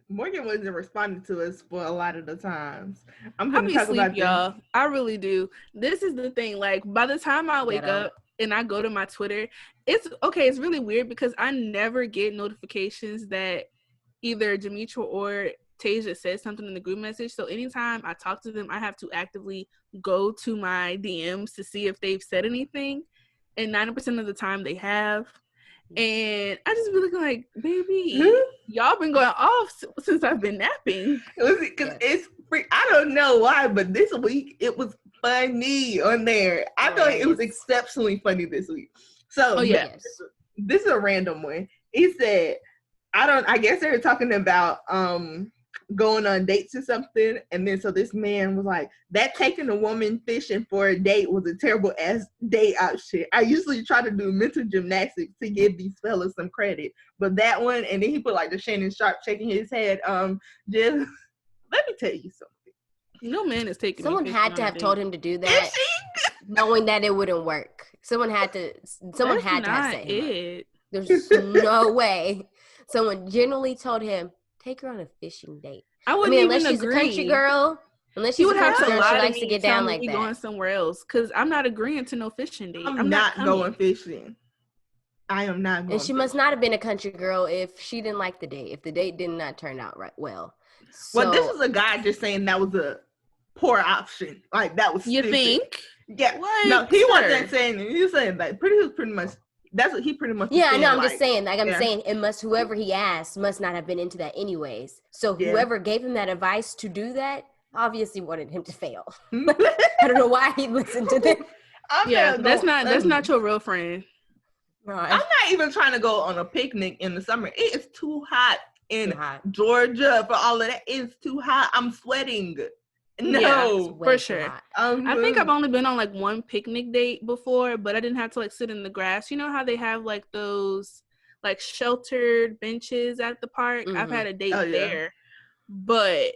Morgan wasn't responding to us for a lot of the times. I'm gonna talk about y'all. I really do. This is the thing. Like by the time I wake up and I go to my Twitter, it's really weird because I never get notifications that either Jametra or Tasia says something in the group message. So anytime I talk to them, I have to actively go to my DMs to see if they've said anything. And 90% of the time they have. And I just be looking like, baby, y'all been going off since I've been napping. Because it's free. I don't know why, but this week it was funny on there. I thought it was exceptionally funny this week. So this is a random one. He said, I guess they were talking about going on dates or something, and then so this man was like, that taking a woman fishing for a date was a terrible ass day out shit. I usually try to do mental gymnastics to give these fellas some credit, but that one, and then he put like the Shannon Sharp shaking his head. Just let me tell you something. No man is taking. Someone had to have told him to do that, knowing that it wouldn't work. Someone had to have said it. There's no way someone generally told him, take her on a fishing date. I wouldn't unless even she's agree. a country girl. Unless she's a country girl, she likes to get down like that. Going somewhere else, because I'm not agreeing to no fishing date. I'm not going fishing. I am not going. And she must not have been a country girl if she didn't like the date. If the date did not turn out right well. Well, this is a guy just saying that was a poor option. Like that was. You stupid. Think? Yeah. What, no, he wasn't saying it. He was saying that pretty much. That's what he pretty much. Yeah, I know. I'm just saying. Like I'm saying, it must. Whoever he asked must not have been into that anyways. So whoever gave him that advice to do that obviously wanted him to fail. I don't know why he listened to them. That's not your real friend. Right. I'm not even trying to go on a picnic in the summer. It is too hot in Georgia for all of that. It's too hot. I'm sweating. No, for sure. I think I've only been on like one picnic date before, but I didn't have to like sit in the grass. You know how they have like those like sheltered benches at the park? Mm-hmm. I've had a date there, but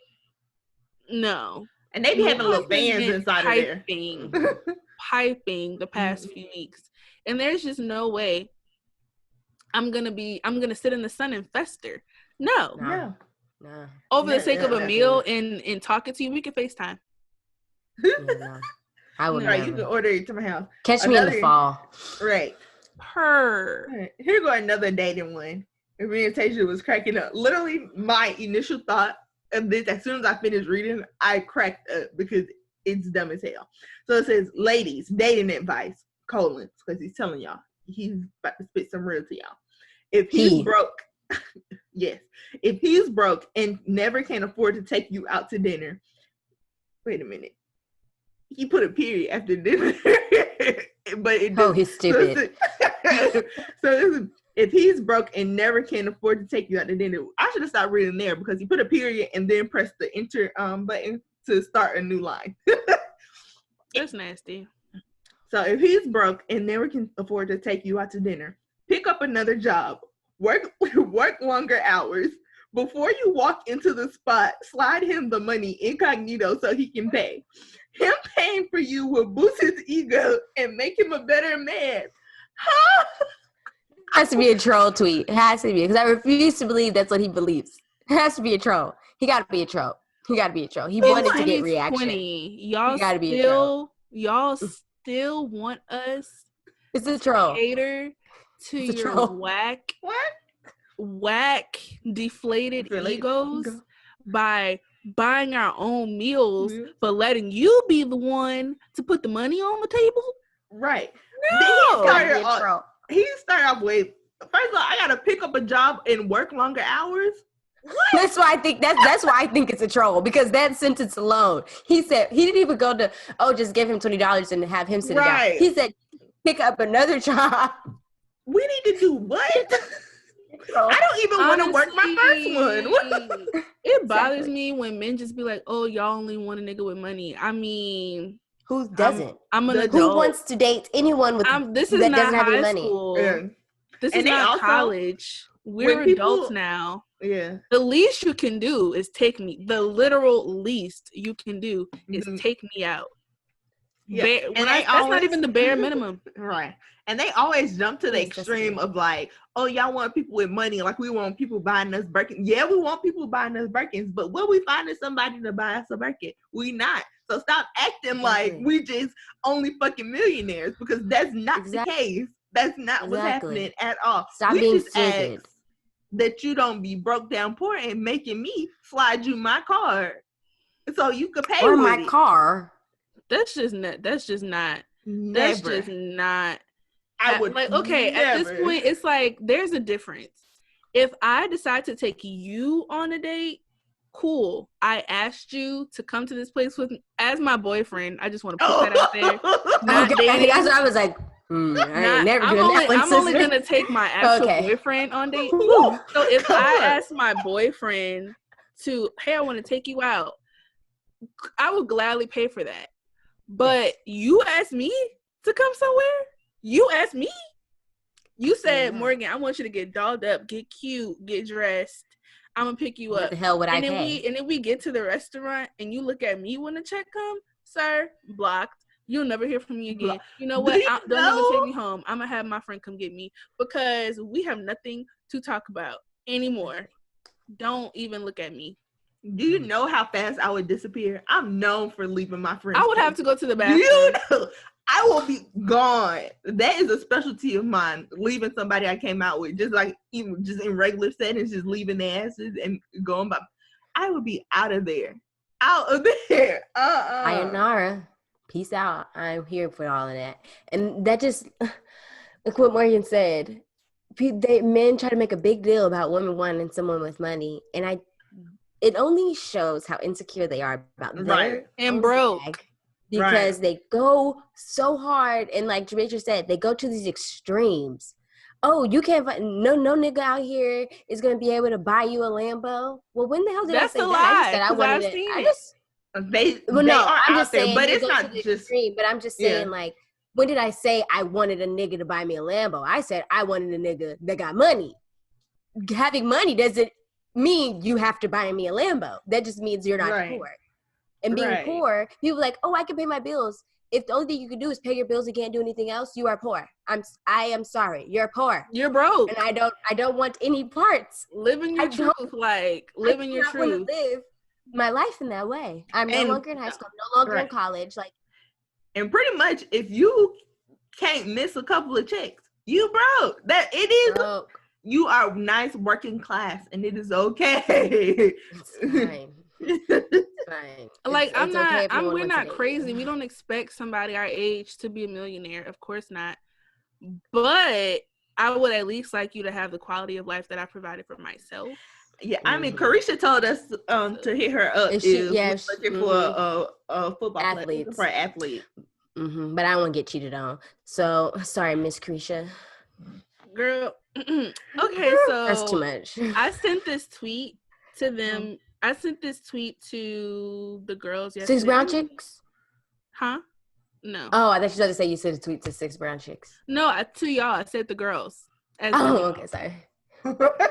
no. And they be having little fans inside of there. Piping the past few weeks. And there's just no way I'm gonna sit in the sun and fester. No. Over the sake of a meal and talking to you, we can FaceTime. I would. Right, you can order it to my house. Catch me in the fall. Right. Right. Here go another dating one. Orientation was cracking up. Literally, my initial thought of this, as soon as I finished reading, I cracked up because it's dumb as hell. So it says, ladies, dating advice, colons, because he's telling y'all. He's about to spit some real to y'all. If he's broke, yes. If he's broke and never can afford to take you out to dinner, wait a minute. He put a period after dinner. But he's stupid. So if he's broke and never can afford to take you out to dinner, I should have stopped reading there because he put a period and then pressed the enter button to start a new line. That's nasty. So if he's broke and never can afford to take you out to dinner, pick up another job, work longer hours. Before you walk into the spot, slide him the money incognito so he can pay. Him paying for you will boost his ego and make him a better man. It has to be a troll tweet. It has to be, because I refuse to believe that's what he believes. It has to be a troll. He got to be a troll. He wanted to get reaction. Y'all still want us it's a troll. Cater to your whack deflated egos by buying our own meals for letting you be the one to put the money on the table? Right. No. He started off with, first of all, I gotta pick up a job and work longer hours. What? That's why I think that's why I think it's a troll, because that sentence alone. He said he didn't even go to just give him $20 and have him sit down. He said pick up another job. We need to do what? I don't even want to work my first one. It bothers me when men just be like, "Oh, y'all only want a nigga with money." I mean, who doesn't? I'm an adult. Who wants to date anyone with that doesn't have any money? Yeah. This is not college. We're adults now. Yeah. The least you can do is take me. The literal least you can do is take me out. Yeah. That's not even the bare minimum. Right. And they always jump to the extreme of like, oh, y'all want people with money. Like we want people buying us Birkins. Yeah, we want people buying us Birkins. But will we find somebody to buy us a Birkin? We not. So stop acting like we just only fucking millionaires, because that's not the case. That's not what's happening at all. Stop being stupid. That you don't be broke down poor and making me slide you my card so you could pay or with my car. That's just not. I would like, okay, never. at this point, it's like there's a difference. If I decide to take you on a date, cool. I asked you to come to this place with me as my boyfriend. I just want to put that out there. Not Okay, dating. that's what I was like. I ain't never I'm doing that one, I'm only sister. gonna take my actual Okay. boyfriend on dates. Woo! So if Come I on. ask my boyfriend to, hey, I want to take you out, I would gladly pay for that. But you asked me to come somewhere? You asked me? You said, Yeah. Morgan, I want you to get dolled up, get cute, get dressed. I'm gonna pick you What up. the hell would I And then pay? we get to the restaurant and you look at me when the check come, sir, blocked. You'll never hear from me again. You know Do what? you Don't even know? take me home. I'm gonna have my friend come get me because we have nothing to talk about anymore. Don't even look at me. Do you know how fast I would disappear? I'm known for leaving my friends. I would have to go to the Do bathroom. you know? I will be gone. That is a specialty of mine. Leaving somebody I came out with, just like even just in regular settings, just leaving their asses and going by. I would be out of there. Out of there. Sayonara. Peace out. I'm here for all of that. And that just, like what Morgan said, men try to make a big deal about women wanting someone with money. And it only shows how insecure they are about their Right. And own broke. bag. Because they go so hard, and like Jametra said, they go to these extremes. Oh, you can't find no nigga out here is gonna be able to buy you a Lambo. Well, when the hell did That's I say a that? I just lie, said I 'cause wanted I've it. seen I it. just They no, are I'm out just there, saying but they it's go not to the just. extreme. But I'm just saying, like, when did I say I wanted a nigga to buy me a Lambo? I said I wanted a nigga that got money. Having money doesn't mean you have to buy me a Lambo. That just means you're not poor. And being poor, people are like, oh, I can pay my bills. If the only thing you can do is pay your bills and can't do anything else, you are poor. I am sorry, you're poor. You're broke. And I don't want any parts. Living your truth, like living your truth. I want to live my life in that way. I'm no longer in high school, no longer in college. Like, and pretty much, if you can't miss a couple of checks, you broke. That it is. broke. You are nice working class, and it is okay. It's fine. Fine. Like it's okay we're not crazy. We don't expect somebody our age to be a millionaire. Of course not. But I would at least like you to have the quality of life that I provided for myself. Yeah, I mean, Carisha told us to hit her up if looking for a football player, for an athlete. But I don't want to get cheated on. So sorry, Miss Carisha. Girl. Okay, so that's too much. I sent this tweet to them. I sent this tweet to the girls yesterday. 6 brown chicks? Huh? No. Oh, I thought you were going to say you sent a tweet to 6 brown chicks. No, to y'all. I said the girls. Okay, sorry.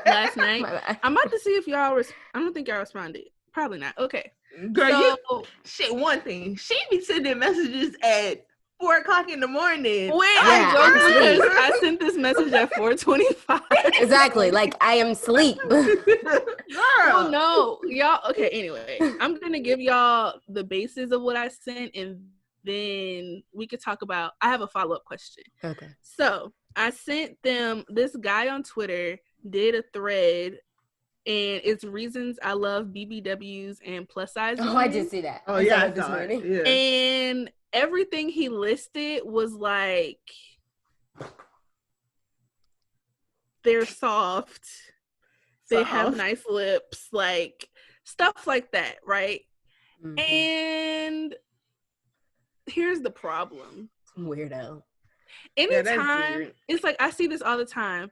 Last night. I'm about to see if y'all I don't think y'all responded. Probably not. Okay. Girl, one thing. She be sending messages at 4:00 in the morning. Wait, I sent this message at 4:25. Exactly. Like, I am asleep. Girl. Oh, no. Y'all, okay, anyway. I'm going to give y'all the basis of what I sent, and then we could talk about, I have a follow-up question. Okay. So, I sent them, this guy on Twitter did a thread, and it's reasons I love BBWs and plus size. Oh, I did see that. Oh, yeah, I saw it. Yeah. And everything he listed was like, they're soft, they have nice lips, like stuff like that, right? And here's the problem. Weirdo. Anytime, it's like, I see this all the time.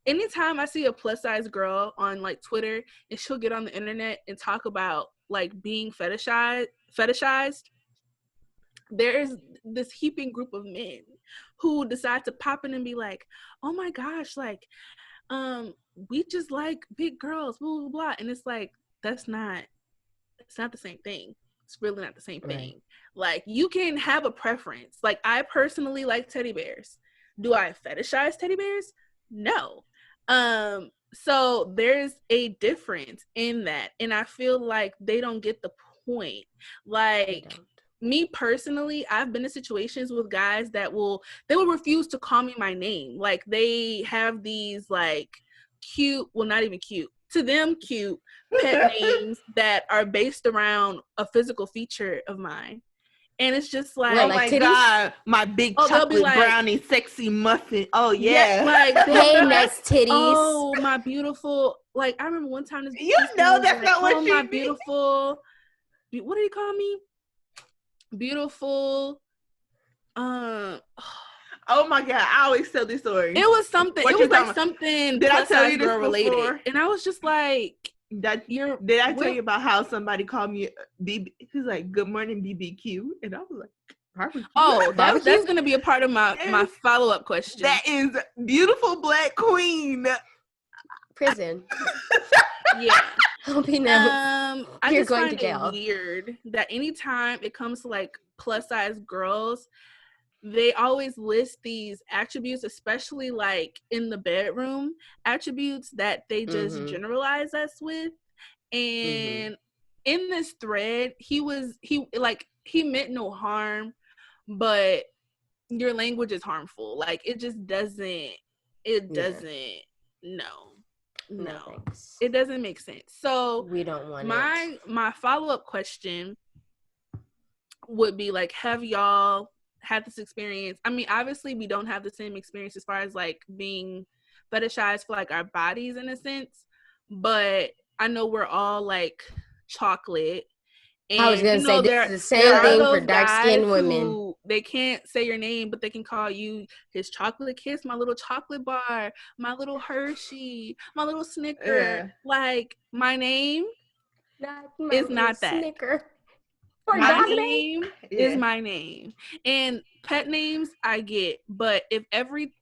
Anytime I see a plus size girl on like Twitter and she'll get on the internet and talk about like being fetishized, there is this heaping group of men who decide to pop in and be like, oh my gosh, like, we just like big girls, blah, blah, blah. And it's like, it's not the same thing. It's really not the same thing. Right. Like, you can have a preference. Like, I personally like teddy bears. Do I fetishize teddy bears? No. So there's a difference in that. And I feel like they don't get the point. Like, me personally, I've been in situations with guys that will refuse to call me my name. Like, they have these like cute, well, not even cute, to them cute pet names that are based around a physical feature of mine. And it's just like, What, oh like my titties? God, my big they'll be chocolate like, brownie, sexy muffin. Oh yeah, like Hey, next titties. oh, my beautiful. Like I remember one time this you this know was that's like, not what oh she my means. beautiful. What did he call me? Beautiful. Oh my God, I always tell this story. It was something. What It you was like talking about? something Did I plus tell size you this girl related, before? and I was just like, Did I tell we're- you about how somebody called me BB? He's like, "Good morning, BBQ," and I was like, "Barbecue." Oh, that's Barbecue? gonna be a part of my Yes. follow-up question. That is beautiful black queen. Prison. Yeah. Hope he knows. I You're just going find to jail. it weird that anytime it comes to like plus size girls, they always list these attributes, especially like in the bedroom, attributes that they just generalize us with. And in this thread, he meant no harm, but your language is harmful. Like it just doesn't, no, thanks. it doesn't make sense. So We don't want my follow-up question would be like, have y'all had this experience? I mean, obviously we don't have the same experience as far as like being fetishized for like our bodies in a sense, but I know we're all like chocolate. And I was gonna say this is the same thing for dark-skinned women. They can't say your name, but they can call you his chocolate kiss, my little chocolate bar, my little Hershey, my little Snicker. Yeah. Like my name Not is not that. Snicker. My name is my name. And pet names I get, but if every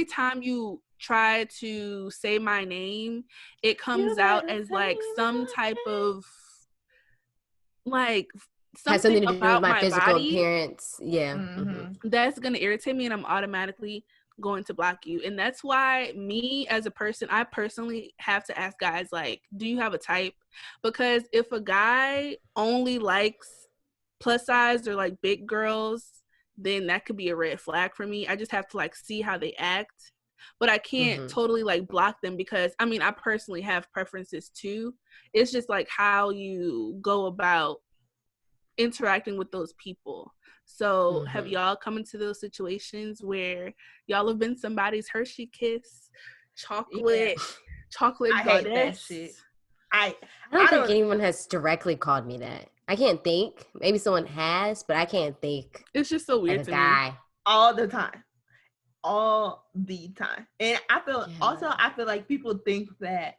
time you try to say my name, it comes out as like some type of like has something to do about with my physical body, appearance. Yeah. That's gonna irritate me, and I'm automatically going to block you. And that's why me as a person, I personally have to ask guys like, do you have a type? Because if a guy only likes plus size or like big girls, then that could be a red flag for me. I just have to like see how they act, but I can't totally like block them, because I mean I personally have preferences too. It's just like how you go about interacting with those people. So have y'all come into those situations where y'all have been somebody's Hershey kiss, chocolate I hate that shit. I don't think anyone has directly called me that. I can't think. Maybe someone has, but I can't think. It's just so weird like to me. All the time. And I feel like people think that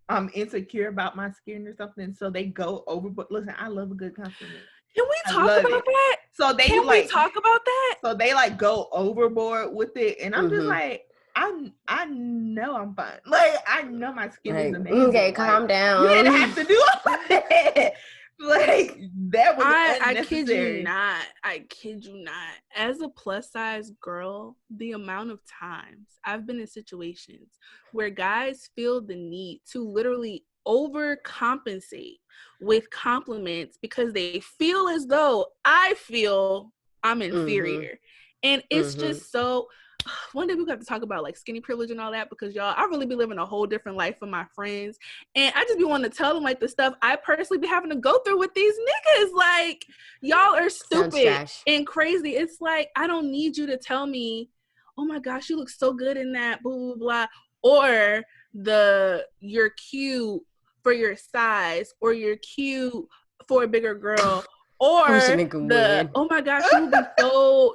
I'm insecure about my skin or something, so they go overboard. Listen, I love a good compliment. Can we talk about that? So they we talk about that? So they like go overboard with it, and I'm just like, I know I'm fine. Like I know my skin is amazing. Okay, like, calm down. You didn't have to do all that. Like that was unnecessary. I kid you not. As a plus size girl, the amount of times I've been in situations where guys feel the need to literally overcompensate with compliments because they feel as though I feel I'm inferior. And it's just so, one day we have to talk about like skinny privilege and all that, because y'all, I really be living a whole different life for my friends, and I just be wanting to tell them like the stuff I personally be having to go through with these niggas. Like, y'all are stupid and crazy. It's like, I don't need you to tell me, oh my gosh, you look so good in that, blah blah blah, or you're cute for your size, or you're cute for a bigger girl, or oh my gosh,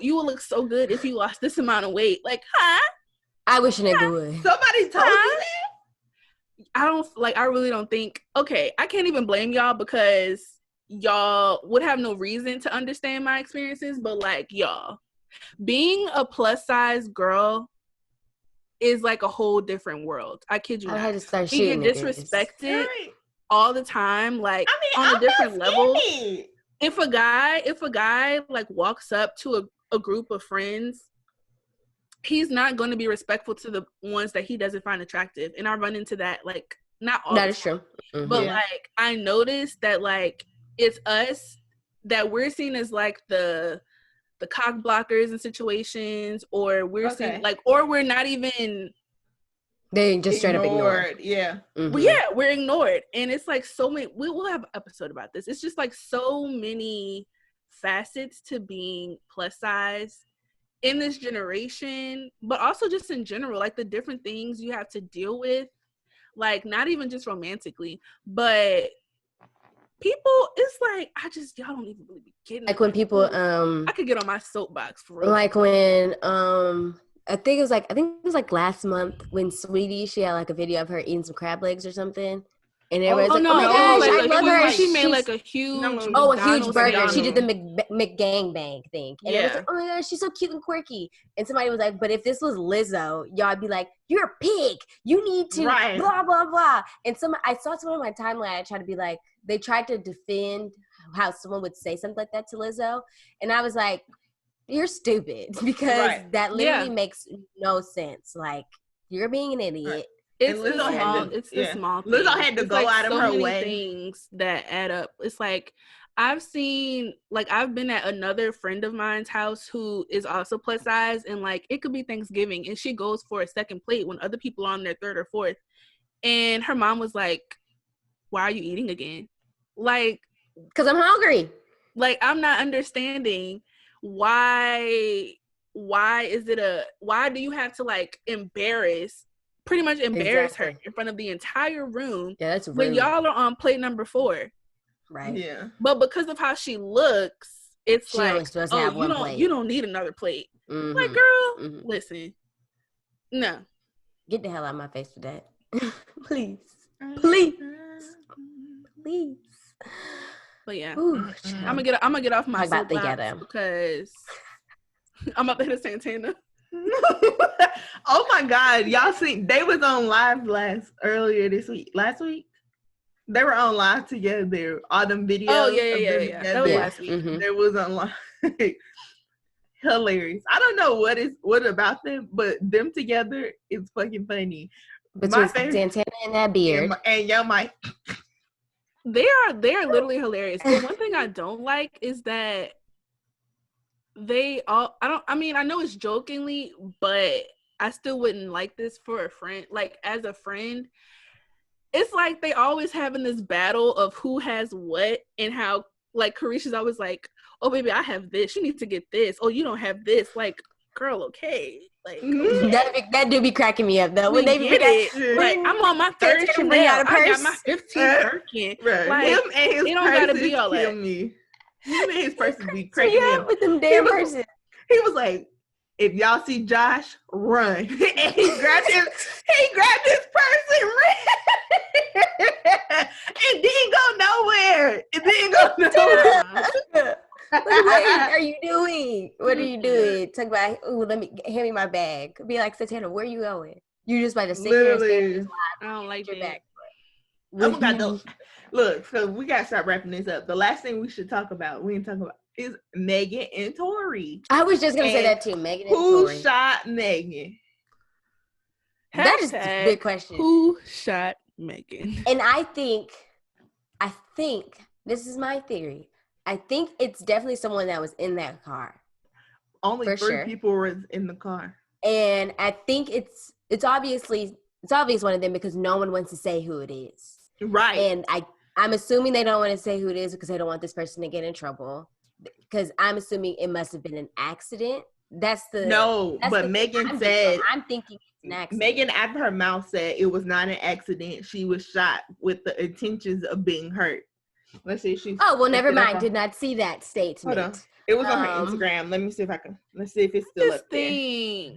you would look so good if you lost this amount of weight. Like, I wish a nigga would. Somebody told you that? I really don't think, okay, I can't even blame y'all, because y'all would have no reason to understand my experiences, but like, y'all, being a plus size girl is like a whole different world. I kid you not. I had to start you shooting. get disrespected all the time, like on a different level. If a guy like walks up to a group of friends, he's not going to be respectful to the ones that he doesn't find attractive. And I run into that, like, not all that is true. But like, I noticed that like it's us that we're seen as like the cock blockers in situations, or we're seen like, or we're not even, they just straight up ignored. Well, yeah, we're ignored. And it's like so many, we'll have an episode about this. It's just like so many facets to being plus size in this generation, but also just in general, like the different things you have to deal with, like not even just romantically, but people, it's like, y'all don't even really be getting like when people I could get on my soapbox for real. Like when I think it was like last month when Sweetie, she had like a video of her eating some crab legs or something. And everybody's like, oh my gosh, I love her. She made like a huge a huge burger. McDonald's. She did the McGangbang thing. And everyone's like, oh my gosh, she's so cute and quirky. And somebody was like, but if this was Lizzo, y'all be like, you're a pig. You need to blah, blah, blah. And I saw someone on my timeline try to be like, they tried to defend how someone would say something like that to Lizzo. And I was like, you're stupid, because that literally makes no sense. Like, you're being an idiot. It's the small things. Lizzo had to go out of her way. Things that add up. It's like, I've been at another friend of mine's house who is also plus size, and like it could be Thanksgiving and she goes for a second plate when other people are on their third or fourth. And her mom was like, why are you eating again? Like, because I'm hungry. Like, I'm not understanding why do you have to like pretty much embarrass her in front of the entire room? Yeah, that's rude. When y'all are on plate number 4. Right. Yeah. But because of how she looks, it's she like, you don't need another plate. Mm-hmm. Like, girl, listen. No. Get the hell out of my face with that. Please. Please. Please. But yeah. Ooh, I'm gonna get off my soapbox because I'm up there to Santana. Oh my God, y'all see they was on live earlier this week. Last week they were on live together. All them videos. Oh yeah. That was last week. Mm-hmm. They was on live. Hilarious. I don't know what about them, but them together is fucking funny. Between Santana and that beard and Yo Mike. They are literally hilarious. But one thing I don't like is that I know it's jokingly, but I still wouldn't like this for a friend. Like, as a friend, it's like they always having this battle of who has what, and how, like, Carisha's always like, oh, baby, I have this. You need to get this. Oh, you don't have this. Like, girl, okay. Like, that do be cracking me up, though. When they get it. Like, I'm on my third Chanel. I got my 15th Birkin. Right. Like, him and his it don't gotta be all that. Me. Him and his person be cracking me up. With them damn purses. He was like, if y'all see Josh, run. And he grabbed his purse and ran. It didn't go nowhere. What are you doing? What are you doing? Talk about, hand me my bag. Be like, Santana, where are you going? You just about to sit here and stand. I don't like your bag. Look, so we gotta start wrapping this up. The last thing we should talk about, is Megan and Tori. I was just gonna say that too. Megan and Tori. Who shot Megan? That is a big question. Who shot Megan? And I think this is my theory. I think it's definitely someone that was in that car. Only 3 people were in the car. And I think it's obvious one of them because no one wants to say who it is. Right. And I'm assuming they don't want to say who it is because they don't want this person to get in trouble. Because I'm assuming it must have been an accident. But Megan said, I'm thinking it's an accident. Megan, out of her mouth, said it was not an accident. She was shot with the intentions of being hurt. Let's see if she's. Oh, well, never mind. Did not see that statement. Hold on. It was on her Instagram. Let's see if it's still up there.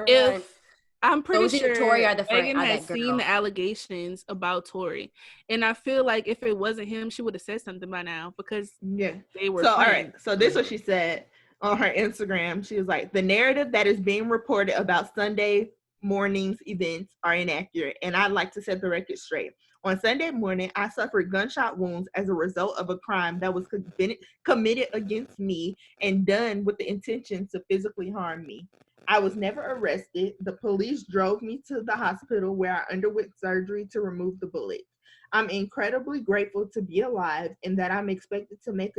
If I'm pretty sure Tori or Megan has seen the allegations about Tori, and I feel like if it wasn't him, she would have said something by now because they were. So all right, so this is what she said on her Instagram. She was like, "The narrative that is being reported about Sunday morning's events are inaccurate, and I'd like to set the record straight. On Sunday morning, I suffered gunshot wounds as a result of a crime that was committed against me and done with the intention to physically harm me. I was never arrested. The police drove me to the hospital where I underwent surgery to remove the bullet. I'm incredibly grateful to be alive and that I'm expected to make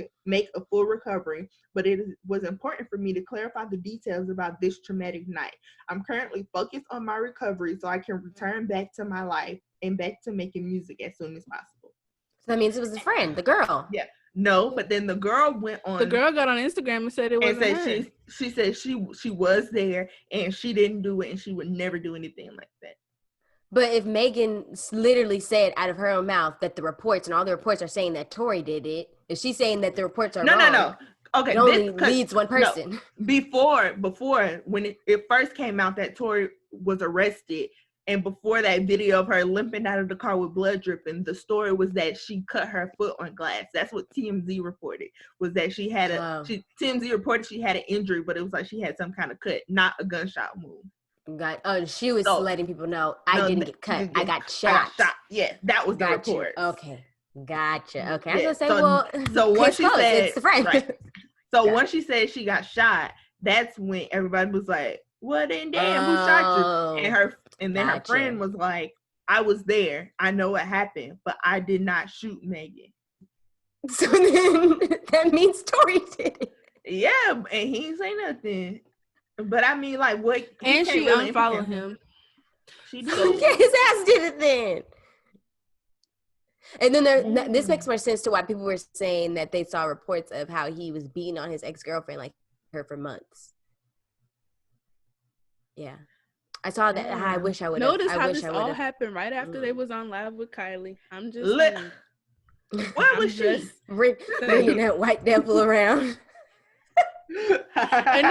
a full recovery, but it was important for me to clarify the details about this traumatic night. I'm currently focused on my recovery so I can return back to my life and back to making music as soon as possible." So that means it was the friend, the girl. Yeah. No, but then the girl went on. The girl got on Instagram and said it wasn't and her. said she said she was there and she didn't do it and she would never do anything like that. But if Megan literally said out of her own mouth that the reports and all the reports are saying that Tori did it, if she's saying that the reports are wrong, no. Okay, it only leads one person. No, before when it first came out that Tori was arrested, and before that video of her limping out of the car with blood dripping, the story was that she cut her foot on glass. That's what TMZ reported, was that she had TMZ reported she had an injury, but it was like she had some kind of cut, not a gunshot wound. She was letting people know I didn't get cut. I got shot. Yeah, that was the report. Okay. Gotcha. Okay. I was Yeah. gonna say, well, so once she said, it's the friend. Right. So once she said she got shot, that's when everybody was like, "Well, then, damn, who shot you?" And then her friend was like, "I was there. I know what happened, but I did not shoot Megan." So then that means Tori did it. Yeah, and he ain't say nothing. But I mean, like, what? And she really unfollowed him. She did. Okay, his ass did it then. And then this makes more sense to why people were saying that they saw reports of how he was beating on his ex-girlfriend, like her, for months. Yeah. I saw that. I wish I would have. Notice how this all happened right after they was on live with Kylie. I'm just Where was she? Bringing that white devil around. And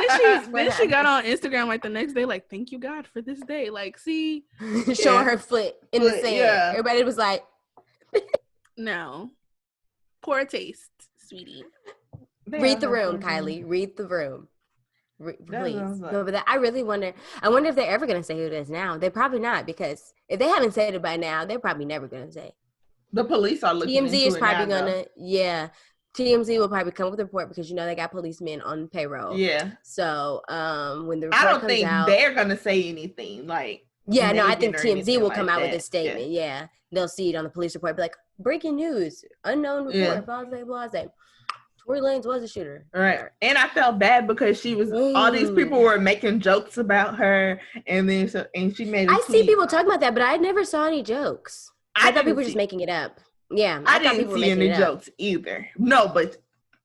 then she got on Instagram like the next day, like, thank you God for this day. Like, see, showing her foot in the sand. Yeah. Everybody was like, no, poor taste, sweetie. Read the room, Kylie. Read the room, please. But I really wonder. I wonder if they're ever gonna say who it is now. They're probably not, because if they haven't said it by now, they're probably never gonna say. The police are looking. TMZ is probably gonna. Yeah. TMZ will probably come with a report because they got policemen on payroll. Yeah. So when the report I don't think they're gonna say anything like. Yeah, no, I think TMZ will come out with a statement. Yeah, they'll see it on the police report, be like, breaking news, unknown report, blah blah blah. Tory Lanez was a shooter. Right. And I felt bad because she was. All these people were making jokes about her, and then she made. I see people talking about that, but I never saw any jokes. I thought people were just making it up. Yeah, I didn't see any jokes either. No, but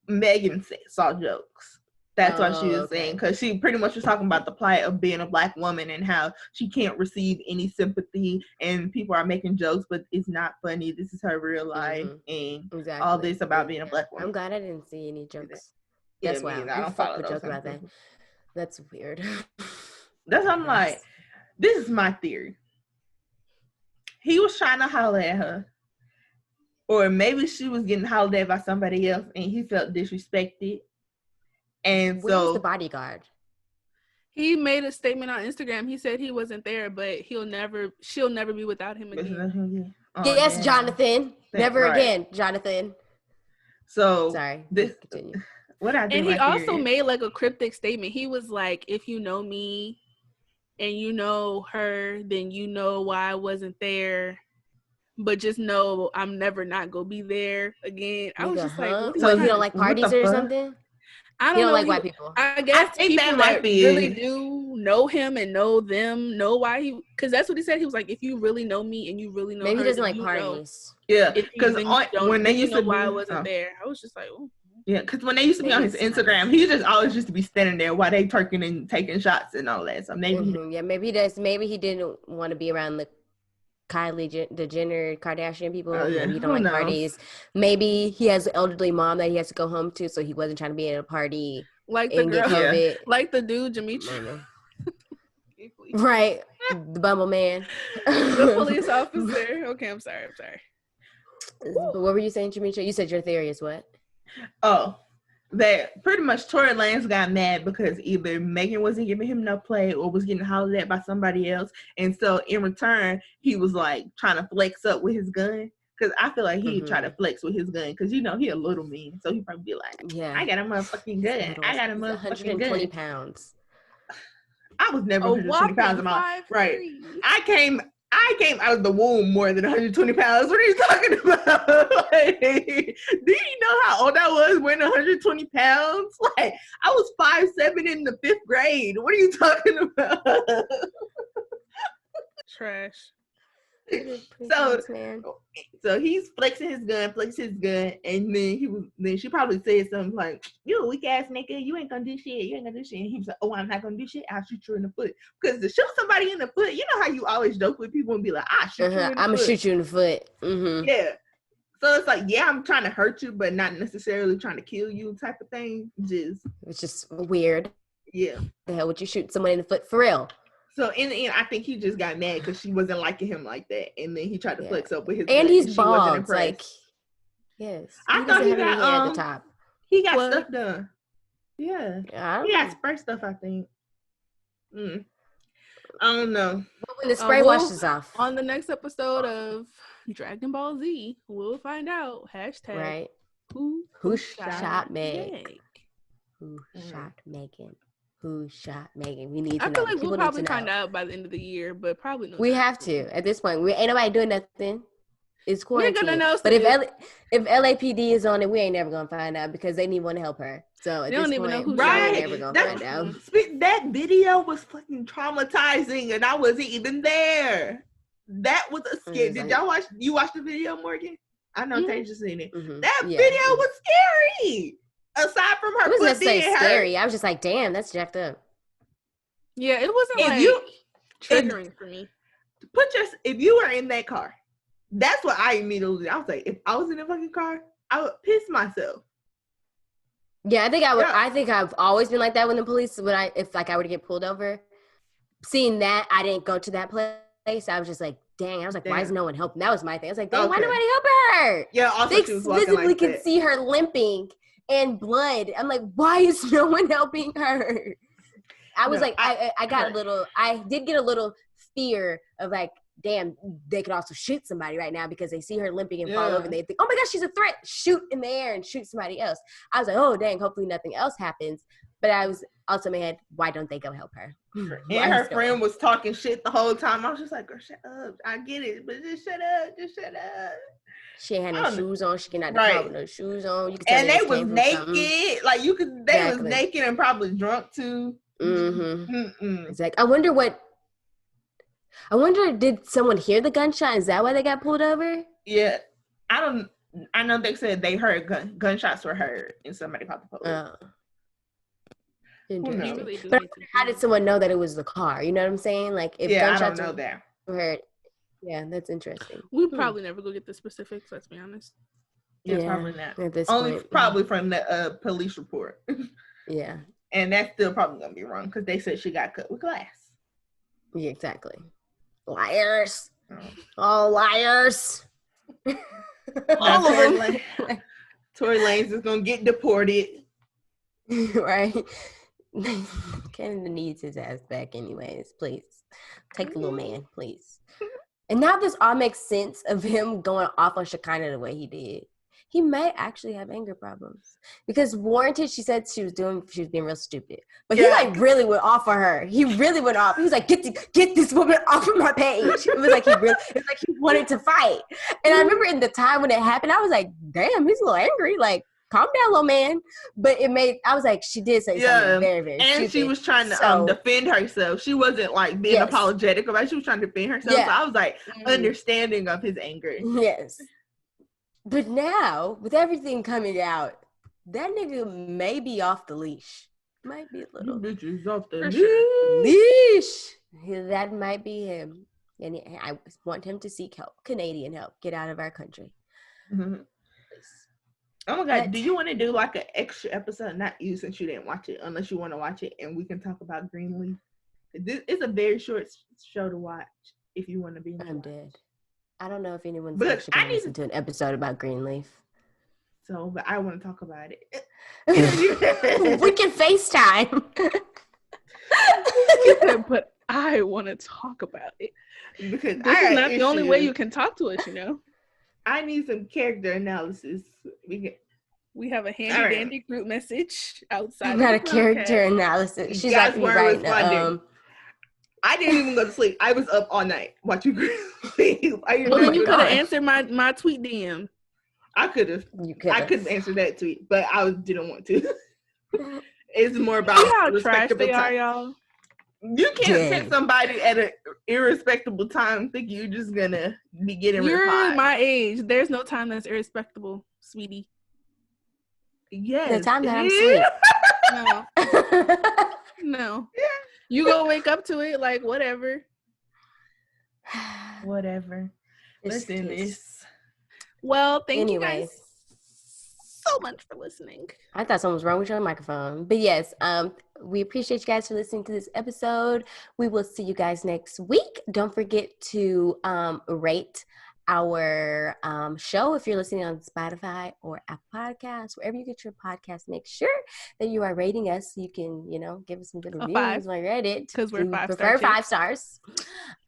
Megan saw jokes. That's what she was saying, because she pretty much was talking about the plight of being a Black woman and how she can't receive any sympathy, and people are making jokes, but it's not funny. This is her real life, and all this about being a Black woman. I'm glad I didn't see any jokes. That's wild. I don't follow joke about that. That's weird. That's what I'm like. This is my theory. He was trying to holler at her. Or maybe she was getting hollered at by somebody else and he felt disrespected. And where was the bodyguard? He made a statement on Instagram. He said he wasn't there, but she'll never be without him again. Yes, damn. Jonathan. Never again, Jonathan. So sorry. Continue. What I do? And he also made like a cryptic statement. He was like, if you know me and you know her, then you know why I wasn't there. But just know I'm never not gonna be there again. I was just like, so you don't like parties or something? I don't know, like white people. I guess people that really do know him and know them, know why he, because that's what he said. He was like, if you really know me and you really know maybe her, he doesn't like parties. Yeah, because when they used to why I wasn't there, I was just like, oh. Yeah, because when they used to be on his Instagram, he just always used to be standing there while they twerking and taking shots and all that. So maybe maybe he does. Maybe he didn't want to be around the Kylie, the Jenner, Kardashian people. Maybe he don't like parties. Maybe he has an elderly mom that he has to go home to, so he wasn't trying to be at a party. Like the girl, like the dude, Jametra. Right, the Bumble man, the police officer. Okay, I'm sorry. But what were you saying, Jametra? You said your theory is what? Oh, that pretty much Tory Lanez got mad because either Megan wasn't giving him no play or was getting hollered at by somebody else. And so in return, he was like trying to flex up with his gun. Because I feel like he'd try to flex with his gun. Because, he a little mean. So he'd probably be like, I got a motherfucking gun. I got a motherfucking 120 pounds. I was never 120 pounds in my life. Right. I came out of the womb more than 120 pounds. What are you talking about? Like, do you know how old I was weighing 120 pounds? Like, I was 5'7" in the 5th grade. What are you talking about? Trash. So, man. so he's flexing his gun, and then she probably said something like, "You a weak ass nigga, you ain't gonna do shit, And he was like, "Oh, I'm not gonna do shit. I'll shoot you in the foot." Because to shoot somebody in the foot, you know how you always joke with people and be like, "I shoot you in the foot. I'm gonna shoot you in the foot." Mm-hmm. Yeah. So it's like, yeah, I'm trying to hurt you, but not necessarily trying to kill you, type of thing. It's just weird. Yeah. The hell would you shoot someone in the foot for real? So in the end, I think he just got mad because she wasn't liking him like that, and then he tried to flex up with his. And gun, he's and bald. Like, yes, I thought he got hair at the top. He got stuff done. Yeah, he got spray stuff. I think. I don't know. But when the spray washes off on the next episode of Dragon Ball Z, we'll find out. Hashtag right. Who shot Meg? Who shot Megan? Who shot Megan? We need to know. I feel like we'll probably find out by the end of the year, but probably not. We have to at this point. We ain't nobody doing nothing. It's quarantine. We're gonna know. But if LAPD is on it, we ain't never gonna find out because they need one to help her. So at they this don't even point, know who we ain't never gonna find out. That video was fucking traumatizing, and I wasn't even there. That was a scary. Did y'all watch? You watch the video, Morgan? I know Tasia seen it. That video was scary. Aside from her, it wasn't necessarily scary. I was just like, damn, that's jacked up. Yeah, it wasn't triggering for me. If you were in that car, that's what I immediately. I was like, if I was in a fucking car, I would piss myself. Yeah, I think I would. Yeah. I think I've always been like that when the police. If I were to get pulled over, seeing that I didn't go to that place, I was just like, dang. I was like, why is no one helping? That was my thing. I was like, dang, why nobody help her? Yeah, also they she was visibly like could see her limping and blood. I'm like, why is no one helping her? I was I got a little. I did get a little fear of like, damn, they could also shoot somebody right now because they see her limping and fall over and they think, oh my gosh, she's a threat. Shoot in the air and shoot somebody else. I was like, oh dang, hopefully nothing else happens. But I was also in my head, why don't they go help her? And her friend was talking shit the whole time. I was just like, girl, shut up. I get it, but just shut up. Just shut up. She ain't had no shoes on. She came out the car with no shoes on. You could tell and they was naked. Like you could, they was naked and probably drunk too. It's like, I wonder, did someone hear the gunshot? Is that why they got pulled over? Yeah. I know they said they heard gunshots were heard and somebody called the police. Interesting. But how did someone know that it was the car? You know what I'm saying? Like, if gunshots I don't know that. Were heard. Yeah, that's interesting. We probably never go get the specifics, let's be honest. Yeah, probably not. At this point, probably from the police report. Yeah. And that's still probably going to be wrong because they said she got cut with glass. Yeah, exactly. Liars. All liars. All of them. Tory Lanez is going to get deported. Right. Canada needs his ass back anyways. Please. Take the little man, please. And now this all makes sense of him going off on Shekinah the way he did. He may actually have anger problems because warranted. She said she was being real stupid, but he like really went off on her. He really went off. He was like, get this woman off of my page. It was like he wanted to fight. And I remember in the time when it happened, I was like, damn, he's a little angry. Like, calm down, little man. But I was like, she did say something very, very stupid. And she was trying to defend herself. She wasn't like being apologetic about it. She was trying to defend herself. Yeah. So I was like understanding of his anger. Yes. But now, with everything coming out, that nigga may be off the leash. Might be a little. Bitches off the leash. That might be him. And I want him to seek help. Canadian help. Get out of our country. Mm-hmm. Oh my God. Do you want to do like an extra episode? Not you, since you didn't watch it, unless you want to watch it, and we can talk about Greenleaf. It's a very short show to watch if you want to be. I'm dead. I don't know if anyone's actually going to listen to an episode about Greenleaf. So, but I want to talk about it. We can FaceTime. But I want to talk about it. Because this is not the only way you can talk to us, you know. I need some character analysis. We have a handy dandy group message outside. Not a character analysis. She's like me right now. I didn't even go to sleep. I was up all night watching Greenleaf. Well, then you could have answered my tweet DM. I could have. I couldn't answer that tweet, but I didn't want to. It's more about how trash they are, y'all. You can't text somebody at an irrespectable time thinking you're just gonna be getting You're replies. my age. There's no time that's irrespectable, sweetie. Yes. The time that I'm asleep. No. No. You go wake up to it, like, whatever. Whatever. Listen, this. Well, thank you guys so much for listening. I thought something was wrong with your microphone. But yes, we appreciate you guys for listening to this episode. We will see you guys next week. Don't forget to rate our show if you're listening on Spotify or Apple Podcasts, wherever you get your podcast. Make sure that you are rating us so you can, give us some good reviews on Reddit. Because we're prefer 5 stars.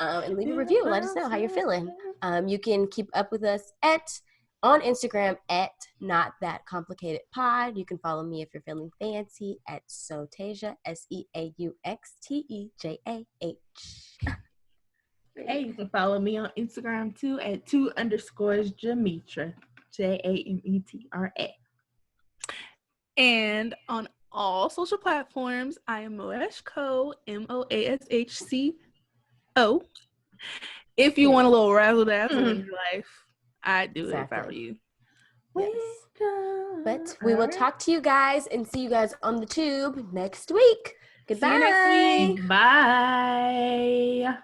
And leave a review. Let us know how you're feeling. You can keep up with us on Instagram at Not That Complicated Pod. You can follow me if you're feeling fancy at Seauxtejah, SEAUXTEJAH. Hey, you can follow me on Instagram too at 2_Jametra, JAMETRA. And on all social platforms, I am Moashco, MOASHCO. If you want a little razzle dazzle in your life, I'd do it if I were you. Yes. But we will talk to you guys and see you guys on the tube next week. Goodbye. See you next week. Bye.